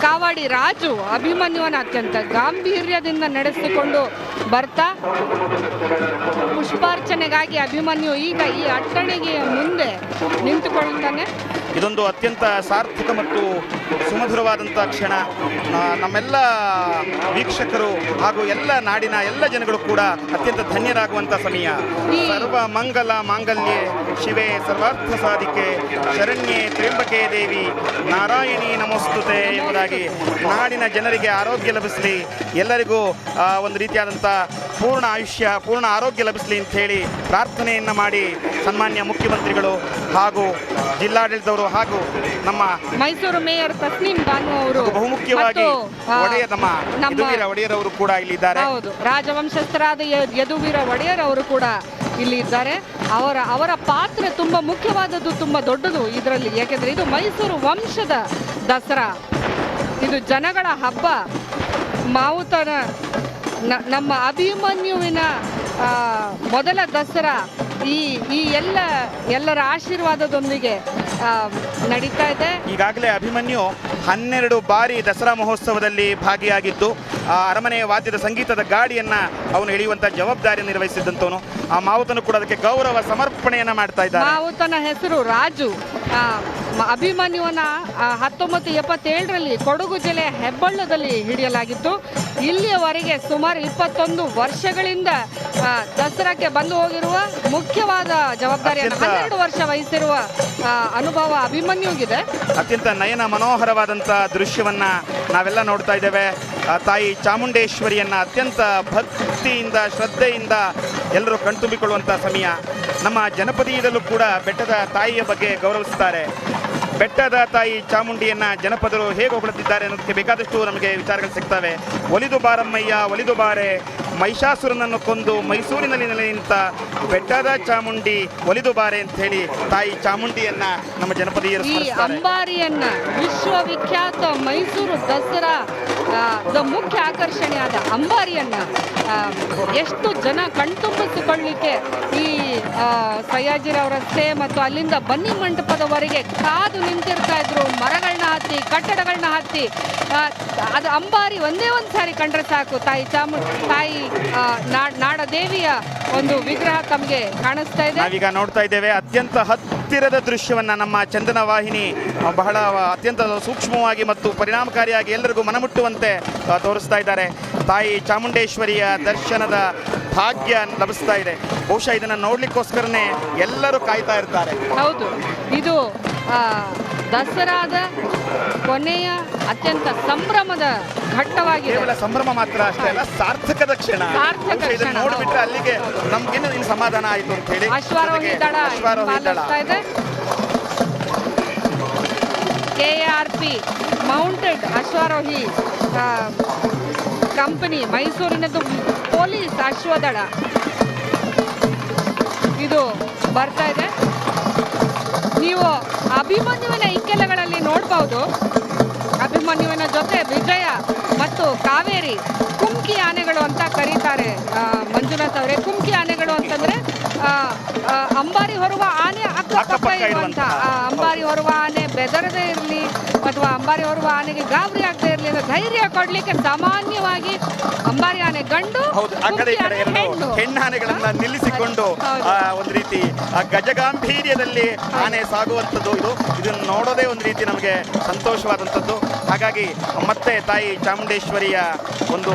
ಕಾವಾಡಿ ರಾಜು ಅಭಿಮನ್ಯುವನ ಅತ್ಯಂತ ಗಾಂಭೀರ್ಯದಿಂದ ನಡೆಸಿಕೊಂಡು ಬರ್ತಾ ಪುಷ್ಪಾರ್ಚನೆಗಾಗಿ ಅಭಿಮನ್ಯು ಈಗ ಈ ಅಟ್ಟಣಿಗೆಯ ಮುಂದೆ ನಿಂತುಕೊಳ್ಳುತ್ತಾನೆ. ಇದೊಂದು ಅತ್ಯಂತ ಸಾರ್ಥಕ ಮತ್ತು ಸುಮಧುರವಾದಂಥ ಕ್ಷಣ. ನಮ್ಮೆಲ್ಲ ವೀಕ್ಷಕರು ಹಾಗೂ ಎಲ್ಲ ನಾಡಿನ ಎಲ್ಲ ಜನಗಳು ಕೂಡ ಅತ್ಯಂತ ಧನ್ಯರಾಗುವಂಥ ಸಮಯ. ಸರ್ವ ಮಂಗಲ ಮಾಂಗಲ್ಯೆ ಶಿವೆ ಸರ್ವಾರ್ಥ ಸಾಧಿಕೆ ಶರಣ್ಯೆ ತ್ರ್ಯಂಬಕೆ ದೇವಿ ನಾರಾಯಣಿ ನಮೋಸ್ತುತೆ ಎಂಬುದಾಗಿ ನಾಡಿನ ಜನರಿಗೆ ಆರೋಗ್ಯ ಲಭಿಸಲಿ, ಎಲ್ಲರಿಗೂ ಒಂದು ರೀತಿಯಾದಂಥ ಪೂರ್ಣ ಆಯುಷ್ಯ, ಪೂರ್ಣ ಆರೋಗ್ಯ ಲಭಿಸಲಿ ಅಂತ ಹೇಳಿ ಪ್ರಾರ್ಥನೆಯನ್ನು ಮಾಡಿ ಸನ್ಮಾನ್ಯ ಮುಖ್ಯಮಂತ್ರಿಗಳು ಹಾಗೂ ಜಿಲ್ಲಾಡಳಿತವರು ಹಾಗೂ ನಮ್ಮ ಮೈಸೂರು ಮೇಯರ್ ತಸ್ನೀಂ ಬಾನು ಅವರು, ಬಹುಮುಖ್ಯವಾಗಿ ನಮ್ಮ ಯದುವೀರ ಒಡೆಯರ್ ಅವರು ಕೂಡ ಇಲ್ಲಿದ್ದಾರೆ. ಹೌದು, ರಾಜವಂಶಸ್ಥರಾದ ಯದುವೀರ ಒಡೆಯರ್ ಅವರು ಕೂಡ ಇಲ್ಲಿ ಇದ್ದಾರೆ. ಅವರ ಪಾತ್ರ ತುಂಬಾ ಮುಖ್ಯವಾದದ್ದು, ತುಂಬಾ ದೊಡ್ಡದು ಇದರಲ್ಲಿ. ಯಾಕೆಂದ್ರೆ ಇದು ಮೈಸೂರು ವಂಶದ ದಸರಾ, ಇದು ಜನಗಳ ಹಬ್ಬ. ಮಾವುತನ ನಮ್ಮ ಅಭಿಮನ್ಯುವಿನ ಮೊದಲ ದಸರಾ ಈ ಎಲ್ಲರ ಆಶೀರ್ವಾದದೊಂದಿಗೆ ನಡೀತಾ ಇದೆ. ಈಗಾಗಲೇ ಅಭಿಮನ್ಯು 12 ಬಾರಿ ದಸರಾ ಮಹೋತ್ಸವದಲ್ಲಿ ಭಾಗಿಯಾಗಿದ್ದು ಅರಮನೆಯ ವಾದ್ಯದ ಸಂಗೀತದ ಗಾಡಿಯನ್ನು ಅವನು ಎಳೆಯುವಂಥ ಜವಾಬ್ದಾರಿಯನ್ನು ನಿರ್ವಹಿಸಿದ್ದಂಥವನು. ಆ ಮಾವುತನು ಕೂಡ ಅದಕ್ಕೆ ಗೌರವ ಸಮರ್ಪಣೆಯನ್ನು ಮಾಡ್ತಾ ಇದ್ದಾನೆ. ಮಾವುತನ ಹೆಸರು ರಾಜು. ಅಭಿಮನ್ಯುವನ 1977ರಲ್ಲಿ ಕೊಡಗು ಜಿಲ್ಲೆಯ ಹೆಬ್ಬಳ್ಳದಲ್ಲಿ ಹಿಡಿಯಲಾಗಿತ್ತು. ಇಲ್ಲಿಯವರೆಗೆ ಸುಮಾರು 21 ವರ್ಷಗಳಿಂದ ದಸರಾಕ್ಕೆ ಬಂದು ಹೋಗಿರುವ ಮುಖ್ಯವಾದ ಜವಾಬ್ದಾರಿಯನ್ನು 12 ವರ್ಷ ವಹಿಸಿರುವ ಅನುಭವ ಅಭಿಮನ್ಯುಗಿದೆ. ಅತ್ಯಂತ ನಯನ ಮನೋಹರವಾದಂಥ ದೃಶ್ಯವನ್ನ ನಾವೆಲ್ಲ ನೋಡ್ತಾ ಇದ್ದೇವೆ. ತಾಯಿ ಚಾಮುಂಡೇಶ್ವರಿಯನ್ನ ಅತ್ಯಂತ ಭಕ್ತಿಯಿಂದ ಶ್ರದ್ಧೆಯಿಂದ ಎಲ್ಲರೂ ಕಣ್ತುಂಬಿಕೊಳ್ಳುವಂಥ ಸಮಯ. ನಮ್ಮ ಜನಪದೀಯದಲ್ಲೂ ಕೂಡ ಬೆಟ್ಟದ ತಾಯಿಯ ಬಗ್ಗೆ ಗೌರವಿಸುತ್ತಾರೆ. ಬೆಟ್ಟದ ತಾಯಿ ಚಾಮುಂಡಿಯನ್ನ ಜನಪದರು ಹೇಗೆ ಹೊಗಳುತ್ತಿದ್ದಾರೆ ಅನ್ನೋದಕ್ಕೆ ಬೇಕಾದಷ್ಟು ನಮಗೆ ವಿಚಾರಗಳು ಸಿಗ್ತವೆ. ಒಲಿದು ಬಾರಮ್ಮಯ್ಯ ಒಲಿದು ಬಾರೆ, ಮಹಿಷಾಸುರನನ್ನು ಕೊಂದು ಮೈಸೂರಿನಲ್ಲಿ ನೆಲೆ ನಿಂತ ಬೆಟ್ಟದ ಚಾಮುಂಡಿ ಒಲಿದು ಬಾರೆ ಅಂತ ಹೇಳಿ ತಾಯಿ ಚಾಮುಂಡಿಯನ್ನ ನಮ್ಮ ಜನಪದೀಯರು ಸ್ಮರಿಸುತ್ತಾರೆ. ಅಂಬಾರಿಯನ್ನ ವಿಶ್ವವಿಖ್ಯಾತ ಮೈಸೂರು ದಸರಾ ಮುಖ್ಯ ಆಕರ್ಷಣೆಯಾದ ಅಂಬಾರಿಯನ್ನ ಎಷ್ಟು ಜನ ಕಣ್ತುಂಬಿಸಿಕೊಳ್ಳಲಿಕ್ಕೆ ಈ ಸಯ್ಯಾಜಿರವರ ರಸ್ತೆ ಮತ್ತು ಅಲ್ಲಿಂದ ಬನ್ನಿ ಮಂಟಪದವರೆಗೆ ಕಾದು ನಿಂತಿರ್ತಾ ಇದ್ರು. ಮರಗಳನ್ನ ಹತ್ತಿ, ಕಟ್ಟಡಗಳನ್ನ ಹತ್ತಿ, ಅದು ಅಂಬಾರಿ ಒಂದೇ ಒಂದು ಸಾರಿ ಕಂಡ್ರೆ ಸಾಕು, ತಾಯಿ ತಾಯಿ ನಾಡದೇವಿಯ ಒಂದು ವಿಗ್ರಹ ತಮಗೆ ಕಾಣಿಸ್ತಾ ಇದೆ. ನಾವೀಗ ನೋಡ್ತಾ ಇದ್ದೇವೆ ಅತ್ಯಂತ ಹತ್ತಿರದ ದೃಶ್ಯವನ್ನ ನಮ್ಮ ಚಂದನ ವಾಹಿನಿ ಬಹಳ ಅತ್ಯಂತ ಸೂಕ್ಷ್ಮವಾಗಿ ಮತ್ತು ಪರಿಣಾಮಕಾರಿಯಾಗಿ ಎಲ್ಲರಿಗೂ ಮನಮುಟ್ಟುವಂತೆ ತೋರಿಸ್ತಾ ಇದ್ದಾರೆ. ತಾಯಿ ಚಾಮುಂಡೇಶ್ವರಿಯ ದರ್ಶನದ ಭಾಗ್ಯ ಲಭಿಸ್ತಾ ಇದೆ. ಬಹುಶಃ ಇದನ್ನು ನೋಡ್ಲಿಕ್ಕೋಸ್ಕರನೇ ಎಲ್ಲರೂ ಕಾಯ್ತಾ ಇರ್ತಾರೆ. ಹೌದು, ಇದು ದಸರಾದ ಕೊನೆಯ ಅತ್ಯಂತ ಸಂಭ್ರಮದ ಘಟ್ಟವಾಗಿದೆ. ಕೇವಲ ಸಂಭ್ರಮ ಮಾತ್ರ ಅಷ್ಟೇ ಅಲ್ಲ, ಸಾರ್ಥಕದ ಕ್ಷಣ. ಸಾರ್ಥಕ ಬಹುಶಃ ಇದನ್ನ ಕ್ಷಣ, ನೋಡ್ಬಿಟ್ರೆ ಹೌದು. ಅಲ್ಲಿಗೆ ನಮ್ಗೇನು ಇನ್ನು ಸಮಾಧಾನ ಆಯ್ತು ಅಂತ ಹೇಳಿ. ಅಶ್ವಾರೋಹಿ ದಳ ಅಶ್ವಾರೋಹಿ ದಳ ಪಾಲಿಸ್ತಾ ಇದೆ. KARP ಮೌಂಟೆಡ್ ಅಶ್ವಾರೋಹಿ ಕಂಪನಿ, ಮೈಸೂರಿನದು ಪೊಲೀಸ್ ಅಶ್ವದಳ ಇದು ಬರ್ತಾ ಇದೆ. ನೀವು ಅಭಿಮನ್ಯುವಿನ ಇಕ್ಕೆಲಗಳಲ್ಲಿ ನೋಡ್ಬೋದು. ಅಭಿಮನ್ಯುವಿನ ಜೊತೆ ವಿಜಯ ಮತ್ತು ಕಾವೇರಿ ಕುಮ್ಕಿ ಆನೆಗಳು ಅಂತ ಕರೀತಾರೆ. ಮಂಜುನಾಥ್ ಅವರೇ, ಕುಮ್ಕಿ ಆನೆಗಳು ಅಂತಂದ್ರೆ ಅಂಬಾರಿ ಹೊರುವ ಆನೆ ಅಕ್ಕಪಕ್ಕ ಇರುವಂತ, ಅಂಬಾರಿ ಹೊರುವ ಆನೆ ಬೆದರದೇ ಇರಲಿ ಅಥವಾ ಅಂಬಾರಿ ಹೊರುವ ಆನೆಗೆ ಗಾಬರಿ ಆಗದೆ ಇರಲಿ ಅಂತ ಧೈರ್ಯ ಕೊಡ್ಲಿಕ್ಕೆ ಸಾಮಾನ್ಯವಾಗಿ ಅಂಬಾರಿ ಆನೆ ಗಂಡು, ಆ ಕಡೆ ಈ ಕಡೆ ಎರಡು ಹೆಣ್ಣಾನೆಗಳನ್ನ ನಿಲ್ಲಿಸಿಕೊಂಡು ಒಂದು ರೀತಿ ಗಜಗಾಂಭೀರ್ಯದಲ್ಲಿ ಆನೆ ಸಾಗುವಂಥದ್ದು ಇದನ್ನು ನೋಡೋದೇ ಒಂದು ರೀತಿ ನಮಗೆ ಸಂತೋಷವಾದಂಥದ್ದು. ಹಾಗಾಗಿ ಮತ್ತೆ ತಾಯಿ ಚಾಮುಂಡೇಶ್ವರಿಯ ಒಂದು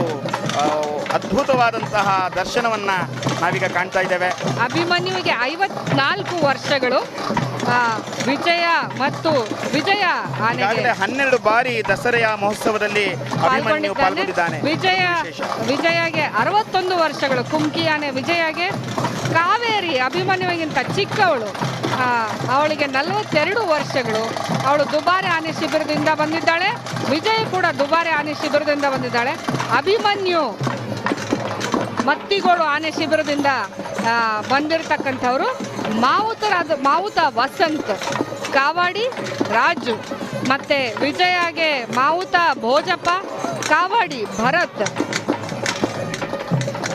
ಅದ್ಭುತವಾದಂತಹ ದರ್ಶನವನ್ನ ನಾವೀಗ ಕಾಣ್ತಾ ಇದ್ದೇವೆ. ಅಭಿಮನ್ಯುವಿಗೆ 54 ವರ್ಷಗಳು. ವಿಜಯ ಮತ್ತು ವಿಜಯ ಆನೆಗೆ 12 ಬಾರಿ ದಸರೆಯ ಮಹೋತ್ಸವದಲ್ಲಿ ಅಭಿಮನ್ಯು ಪಾಲ್ಗೊಂಡಿದ್ದಾನೆ. ವಿಜಯಗೆ 61 ವರ್ಷಗಳು. ಕುಮ್ಕಿ ಆನೆ ವಿಜಯಗೆ. ಕಾವೇರಿ ಅಭಿಮನ್ಯುವಿಗಿಂತ ಚಿಕ್ಕವಳು, ಅವಳಿಗೆ 42 ವರ್ಷಗಳು. ಅವಳು ದುಬಾರೆ ಆನೆ ಶಿಬಿರದಿಂದ ಬಂದಿದ್ದಾಳೆ. ವಿಜಯ ಕೂಡ ದುಬಾರೆ ಆನೆ ಶಿಬಿರದಿಂದ ಬಂದಿದ್ದಾಳೆ. ಅಭಿಮನ್ಯು ಮತ್ತಿಗೋಳು ಆನೆ ಶಿಬಿರದಿಂದ ಬಂದಿರತಕ್ಕಂಥವ್ರು. ಮಾವುತ ವಸಂತ್, ಕಾವಾಡಿ ರಾಜು, ಮತ್ತೆ ವಿಜಯಗೆ ಮಾವುತ ಭೋಜಪ್ಪ, ಕಾವಾಡಿ ಭರತ್,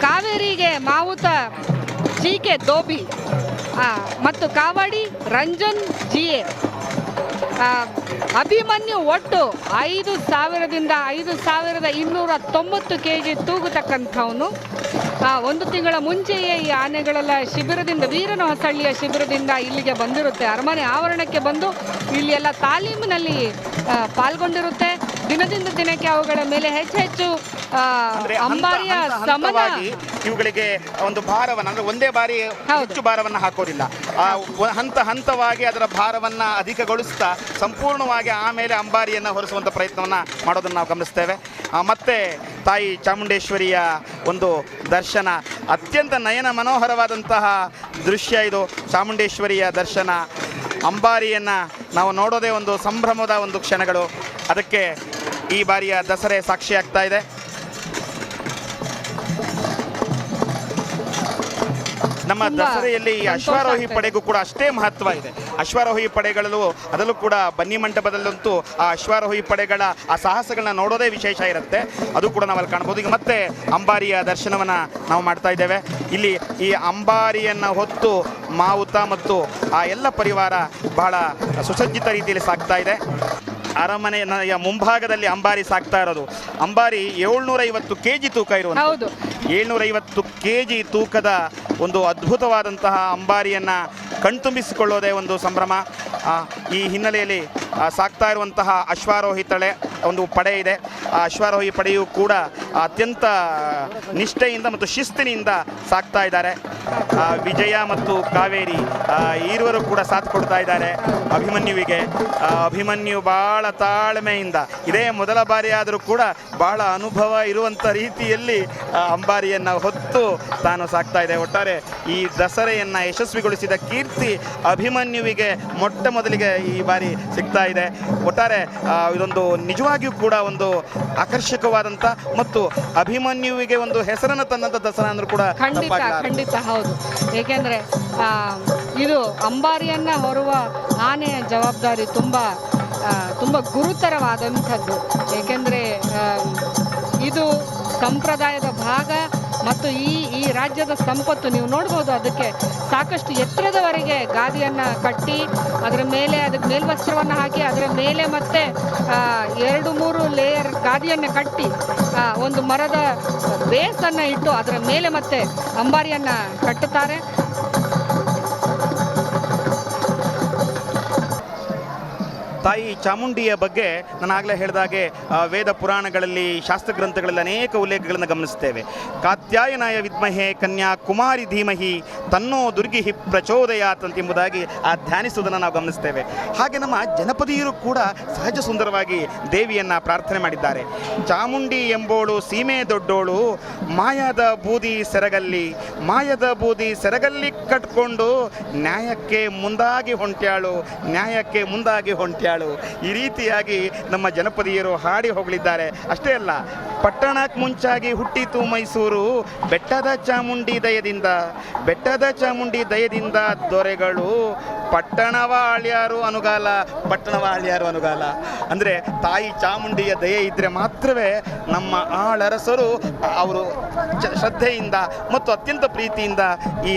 ಕಾವೇರಿಗೆ ಮಾವುತ ಜಿಕೆ ದೋಬಿ ಮತ್ತು ಕಾವಾಡಿ ರಂಜನ್ ಜಿಎ. ಅಭಿಮನ್ಯು ಒಟ್ಟು 5,000ದಿಂದ 5,290 kg ತೂಗತಕ್ಕಂಥವನು. 1 ತಿಂಗಳ ಮುಂಚೆಯೇ ಈ ಆನೆಗಳೆಲ್ಲ ಶಿಬಿರದಿಂದ, ವೀರನ ಹೊಸಳ್ಳಿಯ ಶಿಬಿರದಿಂದ ಇಲ್ಲಿಗೆ ಬಂದಿರುತ್ತೆ. ಅರಮನೆ ಆವರಣಕ್ಕೆ ಬಂದು ಇಲ್ಲಿ ಎಲ್ಲ ತಾಲೀಮಿನಲ್ಲಿ ಪಾಲ್ಗೊಂಡಿರುತ್ತೆ. ದಿನದಿಂದ ದಿನಕ್ಕೆ ಅವುಗಳ ಮೇಲೆ ಹೆಚ್ಚು ಅಂಬಾರಿಯ ಸಮನ, ಇವುಗಳಿಗೆ ಒಂದು ಭಾರವನ್ನು, ಅಂದ್ರೆ ಒಂದೇ ಬಾರಿ ಹೆಚ್ಚು ಭಾರವನ್ನು ಹಾಕೋದಿಲ್ಲ. ಹಂತ ಹಂತವಾಗಿ ಅದರ ಭಾರವನ್ನ ಅಧಿಕಗೊಳಿಸ್ತಾ ಸಂಪೂರ್ಣವಾಗಿ ಆಮೇಲೆ ಅಂಬಾರಿಯನ್ನು ಹೊರಿಸುವಂಥ ಪ್ರಯತ್ನವನ್ನು ಮಾಡೋದನ್ನು ನಾವು ಗಮನಿಸ್ತೇವೆ. ಮತ್ತೆ ತಾಯಿ ಚಾಮುಂಡೇಶ್ವರಿಯ ಒಂದು ದರ್ಶನ, ಅತ್ಯಂತ ನಯನ ಮನೋಹರವಾದಂತಹ ದೃಶ್ಯ ಇದು. ಚಾಮುಂಡೇಶ್ವರಿಯ ದರ್ಶನ, ಅಂಬಾರಿಯನ್ನು ನಾವು ನೋಡೋದೇ ಒಂದು ಸಂಭ್ರಮದ ಒಂದು ಕ್ಷಣಗಳು. ಅದಕ್ಕೆ ಈ ಬಾರಿಯ ದಸರೆ ಸಾಕ್ಷಿಯಾಗ್ತಾ ಇದೆ. ನಮ್ಮ ದಸರೆಯಲ್ಲಿ ಅಶ್ವಾರೋಹಿ ಪಡೆಗೂ ಕೂಡ ಅಷ್ಟೇ ಮಹತ್ವ ಇದೆ. ಅಶ್ವಾರೋಹಿ ಪಡೆಗಳಲ್ಲೂ ಅದರಲ್ಲೂ ಕೂಡ ಬನ್ನಿ ಮಂಟಪದಲ್ಲಂತೂ ಆ ಅಶ್ವಾರೋಹಿ ಪಡೆಗಳ ಆ ಸಾಹಸಗಳನ್ನ ನೋಡೋದೇ ವಿಶೇಷ ಇರುತ್ತೆ. ಅದು ಕೂಡ ನಾವಲ್ಲಿ ಕಾಣ್ಬೋದು. ಈಗ ಮತ್ತೆ ಅಂಬಾರಿಯ ದರ್ಶನವನ್ನು ನಾವು ಮಾಡ್ತಾ ಇದ್ದೇವೆ. ಇಲ್ಲಿ ಈ ಅಂಬಾರಿಯನ್ನು ಹೊತ್ತು ಮಾವುತ ಮತ್ತು ಆ ಎಲ್ಲ ಪರಿವಾರ ಬಹಳ ಸುಸಜ್ಜಿತ ರೀತಿಯಲ್ಲಿ ಸಾಗ್ತಾ ಇದೆ. ಅರಮನೆಯ ಮುಂಭಾಗದಲ್ಲಿ ಅಂಬಾರಿ ಸಾಕ್ತಾ ಇರೋದು. ಅಂಬಾರಿ 750 kg ತೂಕ ಇರುವಂಥದ್ದು. 750 kg ತೂಕದ ಒಂದು ಅದ್ಭುತವಾದಂತಹ ಅಂಬಾರಿಯನ್ನು ಕಣ್ತುಂಬಿಸಿಕೊಳ್ಳೋದೇ ಒಂದು ಸಂಭ್ರಮ. ಈ ಹಿನ್ನೆಲೆಯಲ್ಲಿ ಸಾಕ್ತಾ ಇರುವಂತಹ ಅಶ್ವಾರೋಹಿ ಒಂದು ಪಡೆ ಇದೆ. ಆ ಅಶ್ವಾರೋಹಿ ಪಡೆಯು ಕೂಡ ಅತ್ಯಂತ ನಿಷ್ಠೆಯಿಂದ ಮತ್ತು ಶಿಸ್ತಿನಿಂದ ಸಾಕ್ತಾ ಇದ್ದಾರೆ. ವಿಜಯ ಮತ್ತು ಕಾವೇರಿ ಈರುವರು ಕೂಡ ಸಾಥ್ ಕೊಡ್ತಾ ಇದ್ದಾರೆ ಅಭಿಮನ್ಯುವಿಗೆ. ಅಭಿಮನ್ಯು ಬಹಳ ತಾಳ್ಮೆಯಿಂದ, ಇದೇ ಮೊದಲ ಬಾರಿ ಆದರೂ ಕೂಡ ಬಹಳ ಅನುಭವ ಇರುವಂಥ ರೀತಿಯಲ್ಲಿ ಅಂಬಾರಿಯನ್ನು ಹೊತ್ತು ತಾನು ಸಾಕ್ತಾ ಇದೆ. ಒಟ್ಟಾರೆ ಈ ದಸರೆಯನ್ನು ಯಶಸ್ವಿಗೊಳಿಸಿದ ಕೀರ್ತಿ ಅಭಿಮನ್ಯುವಿಗೆ ಮೊಟ್ಟ ಮೊದಲಿಗೆ ಈ ಬಾರಿ ಸಿಗ್ತಾ ಇದೆ. ಒಟ್ಟಾರೆ ಇದೊಂದು ನಿಜವಾಗಿಯೂ ಕೂಡ ಒಂದು ಆಕರ್ಷಕವಾದಂಥ ಮತ್ತು ಅಭಿಮನ್ಯುವಿಗೆ ಒಂದು ಹೆಸರನ್ನು ತಂದಂಥ ದಸರಾ ಅಂದ್ರೂ ಕೂಡ ಖಂಡಿತ ಹೌದು. ಏಕೆಂದರೆ ಇದು ಅಂಬಾರಿಯನ್ನು ಹೊರುವ ಆನೆಯ ಜವಾಬ್ದಾರಿ ತುಂಬ ಗುರುತರವಾದಂಥದ್ದು. ಏಕೆಂದರೆ ಇದು ಸಂಪ್ರದಾಯದ ಭಾಗ ಮತ್ತು ಈ ರಾಜ್ಯದ ಸಂಪತ್ತು. ನೀವು ನೋಡ್ಬೋದು, ಅದಕ್ಕೆ ಸಾಕಷ್ಟು ಎತ್ತರದವರೆಗೆ ಗಾದಿಯನ್ನು ಕಟ್ಟಿ ಅದರ ಮೇಲೆ ಅದಕ್ಕೆ ಮೇಲ್ವಸ್ತ್ರವನ್ನು ಹಾಕಿ ಅದರ ಮೇಲೆ ಮತ್ತೆ 2-3 ಲೇಯರ್ ಗಾದಿಯನ್ನು ಕಟ್ಟಿ ಒಂದು ಮರದ ಬೇಸನ್ನು ಇಟ್ಟು ಅದರ ಮೇಲೆ ಮತ್ತೆ ಅಂಬಾರಿಯನ್ನು ಕಟ್ಟುತ್ತಾರೆ. ತಾಯಿ ಚಾಮುಂಡಿಯ ಬಗ್ಗೆ ನಾನು ಆಗಲೇ ಹೇಳಿದಾಗೆ ವೇದ ಪುರಾಣಗಳಲ್ಲಿ ಶಾಸ್ತ್ರಗ್ರಂಥಗಳಲ್ಲಿ ಅನೇಕ ಉಲ್ಲೇಖಗಳನ್ನು ಗಮನಿಸ್ತೇವೆ. ಕಾತ್ಯಾಯನಾಯ ವಿದ್ಮಹೆ ಕನ್ಯಾಕುಮಾರಿ ಧೀಮಹಿ ತನ್ನೋ ದುರ್ಗಿ ಪ್ರಚೋದಯಾತ್ ಎಂಬುದಾಗಿ ಧ್ಯಾನಿಸುವುದನ್ನು ನಾವು ಗಮನಿಸ್ತೇವೆ. ಹಾಗೆ ನಮ್ಮ ಜನಪದೀಯರು ಕೂಡ ಸಹಜ ಸುಂದರವಾಗಿ ದೇವಿಯನ್ನು ಪ್ರಾರ್ಥನೆ ಮಾಡಿದ್ದಾರೆ. ಚಾಮುಂಡಿ ಎಂಬೋಳು ಸೀಮೆ ದೊಡ್ಡೋಳು ಮಾಯದ ಬೂದಿ ಸೆರಗಲ್ಲಿ ಕಟ್ಕೊಂಡು ನ್ಯಾಯಕ್ಕೆ ಮುಂದಾಗಿ ಹೊಂಟ್ಯಾಳು. ಈ ರೀತಿಯಾಗಿ ನಮ್ಮ ಜನಪದೀಯರು ಹಾಡಿ ಹೋಗಲಿದ್ದಾರೆ. ಅಷ್ಟೇ ಅಲ್ಲ, ಪಟ್ಟಣಕ್ಕೆ ಮುಂಚಾಗಿ ಹುಟ್ಟಿತು ಮೈಸೂರು ಬೆಟ್ಟದ ಚಾಮುಂಡಿ ದಯದಿಂದ ದೊರೆಗಳು ಪಟ್ಟಣವ ಆಳ್ಯಾರು ಅನುಗಾಲ. ಅಂದರೆ ತಾಯಿ ಚಾಮುಂಡಿಯ ದಯೆ ಇದ್ದರೆ ಮಾತ್ರವೇ ನಮ್ಮ ಆಳರಸರು ಅವರು ಶ್ರದ್ಧೆಯಿಂದ ಮತ್ತು ಅತ್ಯಂತ ಪ್ರೀತಿಯಿಂದ ಈ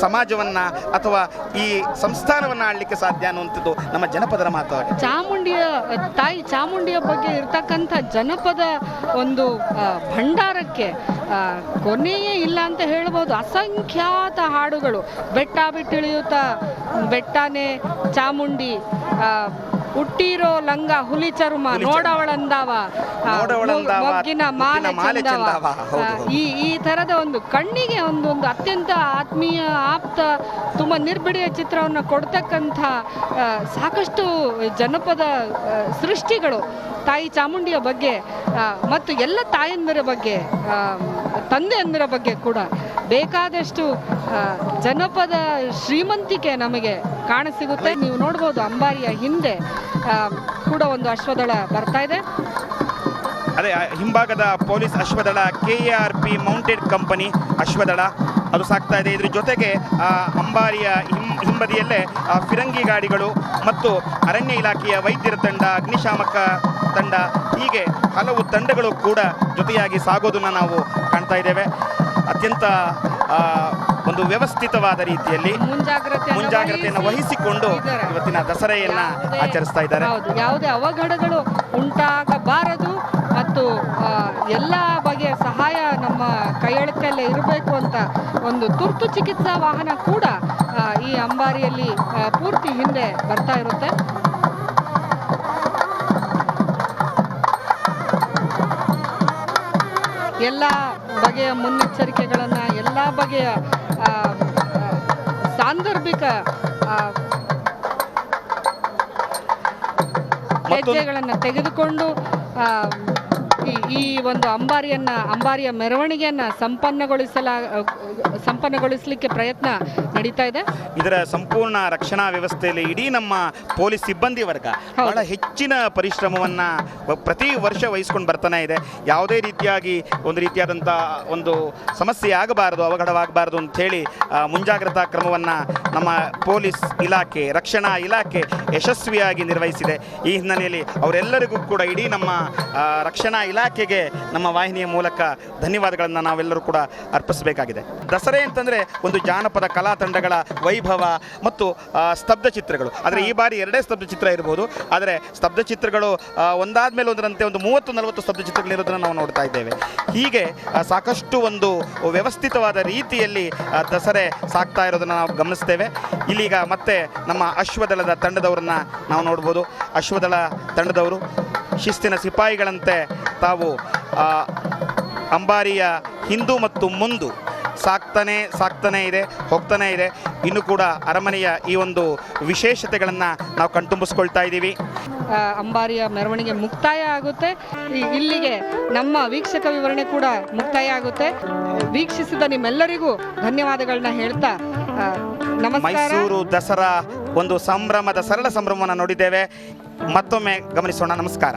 ಸಮಾಜವನ್ನು ಅಥವಾ ಈ ಸಂಸ್ಥಾನವನ್ನು ಆಳಲಿಕ್ಕೆ ಸಾಧ್ಯ ಅನ್ನುವಂಥದ್ದು ನಮ್ಮ ಜನಪದರ ಮಾತು. ತಾಯಿ ಚಾಮುಂಡಿಯ ಬಗ್ಗೆ ಇರ್ತಕ್ಕಂಥ ಜನಪದ ಒಂದು ಭಂಡಾರಕ್ಕೆ ಕೊನೆಯೇ ಇಲ್ಲ ಅಂತ ಹೇಳ್ಬೋದು. ಅಸಂಖ್ಯಾತ ಹಾಡುಗಳು, ಬೆಟ್ಟ ಬಿಟ್ಟಿಳಿಯುತ್ತಾ ಬೆಟ್ಟನೇ ಚಾಮುಂಡಿ, ಹುಟ್ಟಿರೋ ಲಂಗ ಹುಲಿ ಚರ್ಮ ನೋಡವಳಂದಾವ ಮೊಗ್ಗಿನ ಮಾಲೆ ಚಂದವ. ಈ ಥರದ ಒಂದು ಕಣ್ಣಿಗೆ ಒಂದು ಅತ್ಯಂತ ಆತ್ಮೀಯ ಆಪ್ತ ತುಂಬ ನಿರ್ಬಿಡಿಯ ಚಿತ್ರವನ್ನು ಕೊಡ್ತಕ್ಕಂಥ ಸಾಕಷ್ಟು ಜನಪದ ಸೃಷ್ಟಿಗಳು ತಾಯಿ ಚಾಮುಂಡಿಯ ಬಗ್ಗೆ ಮತ್ತು ಎಲ್ಲ ತಾಯಂದಿರ ಬಗ್ಗೆ, ತಂದೆಯಂದಿರ ಬಗ್ಗೆ ಕೂಡ ಬೇಕಾದಷ್ಟು ಜನಪದ ಶ್ರೀಮಂತಿಕೆ ನಮಗೆ ಕಾಣಸಿಗುತ್ತೆ. ನೀವು ನೋಡ್ಬೋದು, ಅಂಬಾರಿಯ ಹಿಂದೆ ಕೂಡ ಒಂದು ಅಶ್ವದಳ ಬರ್ತಾ ಇದೆ. ಅದೇ ಹಿಂಭಾಗದ ಪೊಲೀಸ್ ಅಶ್ವದಳ KARP ಮೌಂಟೆಡ್ ಕಂಪನಿ ಅಶ್ವದಳ ಅದು ಸಾಕ್ತಾ ಇದೆ. ಇದ್ರ ಜೊತೆಗೆ ಅಂಬಾರಿಯ ಹಿಂಬದಿಯಲ್ಲೇ ಫಿರಂಗಿ ಗಾಡಿಗಳು ಮತ್ತು ಅರಣ್ಯ ಇಲಾಖೆಯ ವೈದ್ಯರ ತಂಡ, ಅಗ್ನಿಶಾಮಕ ತಂಡ, ಹೀಗೆ ಹಲವು ತಂಡಗಳು ಕೂಡ ಜೊತೆಯಾಗಿ ಸಾಗೋದನ್ನು ನಾವು ಕಾಣ್ತಾ ಇದ್ದೇವೆ. ಅತ್ಯಂತ ಒಂದು ವ್ಯವಸ್ಥಿತವಾದ ರೀತಿಯಲ್ಲಿ ಮುಂಜಾಗ್ರತೆಯನ್ನು ವಹಿಸಿಕೊಂಡು ಇವತ್ತಿನ ದಸರೆಯನ್ನ ಆಚರಿಸ್ತಾ ಇದ್ದಾರೆ. ಯಾವುದೇ ಅವಘಡಗಳು ಉಂಟಾಗಬಾರದು ಮತ್ತು ಎಲ್ಲ ಬಗೆಯ ಸಹಾಯ ನಮ್ಮ ಕೈಯೊಳಕಲ್ಲೇ ಇರಬೇಕು ಅಂತ ಒಂದು ತುರ್ತು ಚಿಕಿತ್ಸಾ ವಾಹನ ಕೂಡ ಈ ಅಂಬಾರಿಯಲ್ಲಿ ಪೂರ್ತಿ ಹಿಂದೆ ಬರ್ತಾ ಇರುತ್ತೆ. ಎಲ್ಲ ಬಗೆಯ ಮುನ್ನೆಚ್ಚರಿಕೆಗಳನ್ನು, ಎಲ್ಲ ಬಗೆಯ ಸಾಂದರ್ಭಿಕ ಹೆಜ್ಜೆಗಳನ್ನು ತೆಗೆದುಕೊಂಡು ಈ ಒಂದು ಅಂಬಾರಿಯ ಮೆರವಣಿಗೆಯನ್ನು ಸಂಪನ್ನಗೊಳಿಸಲಿಕ್ಕೆ ಪ್ರಯತ್ನ ನಡೀತಾ ಇದೆ. ಇದರ ಸಂಪೂರ್ಣ ರಕ್ಷಣಾ ವ್ಯವಸ್ಥೆಯಲ್ಲಿ ಇಡೀ ನಮ್ಮ ಪೊಲೀಸ್ ಸಿಬ್ಬಂದಿ ವರ್ಗ ಬಹಳ ಹೆಚ್ಚಿನ ಪರಿಶ್ರಮವನ್ನು ಪ್ರತಿ ವರ್ಷ ವಹಿಸ್ಕೊಂಡು ಬರ್ತಾನೆ ಇದೆ. ಯಾವುದೇ ರೀತಿಯಾದಂಥ ಒಂದು ಸಮಸ್ಯೆ ಆಗಬಾರದು, ಅವಘಡವಾಗಬಾರದು ಅಂಥೇಳಿ ಮುಂಜಾಗ್ರತಾ ಕ್ರಮವನ್ನು ನಮ್ಮ ಪೊಲೀಸ್ ಇಲಾಖೆ, ರಕ್ಷಣಾ ಇಲಾಖೆ ಯಶಸ್ವಿಯಾಗಿ ನಿರ್ವಹಿಸಿದೆ. ಈ ಹಿನ್ನೆಲೆಯಲ್ಲಿ ಅವರೆಲ್ಲರಿಗೂ ಕೂಡ ಇಡೀ ನಮ್ಮ ರಕ್ಷಣಾ ಇಲಾಖೆಗೆ ನಮ್ಮ ವಾಹಿನಿಯ ಮೂಲಕ ಧನ್ಯವಾದಗಳನ್ನು ನಾವೆಲ್ಲರೂ ಕೂಡ ಅರ್ಪಿಸಬೇಕಾಗಿದೆ. ದಸರೆ ಅಂತಂದರೆ ಒಂದು ಜಾನಪದ ಕಲಾ ತಂಡಗಳ ವೈಭವ ಮತ್ತು ಸ್ತಬ್ಧ ಚಿತ್ರಗಳು. ಆದರೆ ಈ ಬಾರಿ 2 ಸ್ತಬ್ಧ ಚಿತ್ರ ಇರ್ಬೋದು, ಆದರೆ ಸ್ತಬ್ಧ ಚಿತ್ರಗಳು ಒಂದಾದ ಮೇಲೆ ಒಂದರಂತೆ ಒಂದು 30-40 ಸ್ತಬ್ಧ ಚಿತ್ರಗಳಿರೋದನ್ನು ನಾವು ನೋಡ್ತಾ ಇದ್ದೇವೆ. ಹೀಗೆ ಸಾಕಷ್ಟು ಒಂದು ವ್ಯವಸ್ಥಿತವಾದ ರೀತಿಯಲ್ಲಿ ದಸರೆ ಸಾಗ್ತಾ ಇರೋದನ್ನು ನಾವು ಗಮನಿಸ್ತೇವೆ. ಇಲ್ಲೀಗ ಮತ್ತೆ ನಮ್ಮ ಅಶ್ವದಳದ ತಂಡದವರನ್ನು ನಾವು ನೋಡ್ಬೋದು. ಅಶ್ವದಳ ತಂಡದವರು ಶಿಸ್ತಿನ ಸಿಪಾಯಿಗಳಂತೆ ತಾವು ಅಂಬಾರಿಯ ಹಿಂದು ಮತ್ತು ಮುಂದು ಸಾಕ್ತಾನೇ ಇದೆ, ಹೋಗ್ತಾನೆ ಇದೆ. ಇನ್ನು ಕೂಡ ಅರಮನೆಯ ಈ ಒಂದು ವಿಶೇಷತೆಗಳನ್ನು ನಾವು ಕಣ್ತುಂಬಿಸ್ಕೊಳ್ತಾ ಇದ್ದೀವಿ. ಅಂಬಾರಿಯ ಮೆರವಣಿಗೆ ಮುಕ್ತಾಯ ಆಗುತ್ತೆ. ಇಲ್ಲಿಗೆ ನಮ್ಮ ವೀಕ್ಷಕ ವಿವರಣೆ ಕೂಡ ಮುಕ್ತಾಯ ಆಗುತ್ತೆ. ವೀಕ್ಷಿಸಿದ ನಿಮ್ಮೆಲ್ಲರಿಗೂ ಧನ್ಯವಾದಗಳನ್ನ ಹೇಳ್ತಾ ನಮಸ್ಕಾರ. ಮೈಸೂರು ದಸರಾ ಒಂದು ಸಂಭ್ರಮದ ಸರಳ ಸಂಭ್ರಮವನ್ನು ನೋಡಿದ್ದೇವೆ. ಮತ್ತೊಮ್ಮೆ ಗಮನಿಸೋಣ. ನಮಸ್ಕಾರ.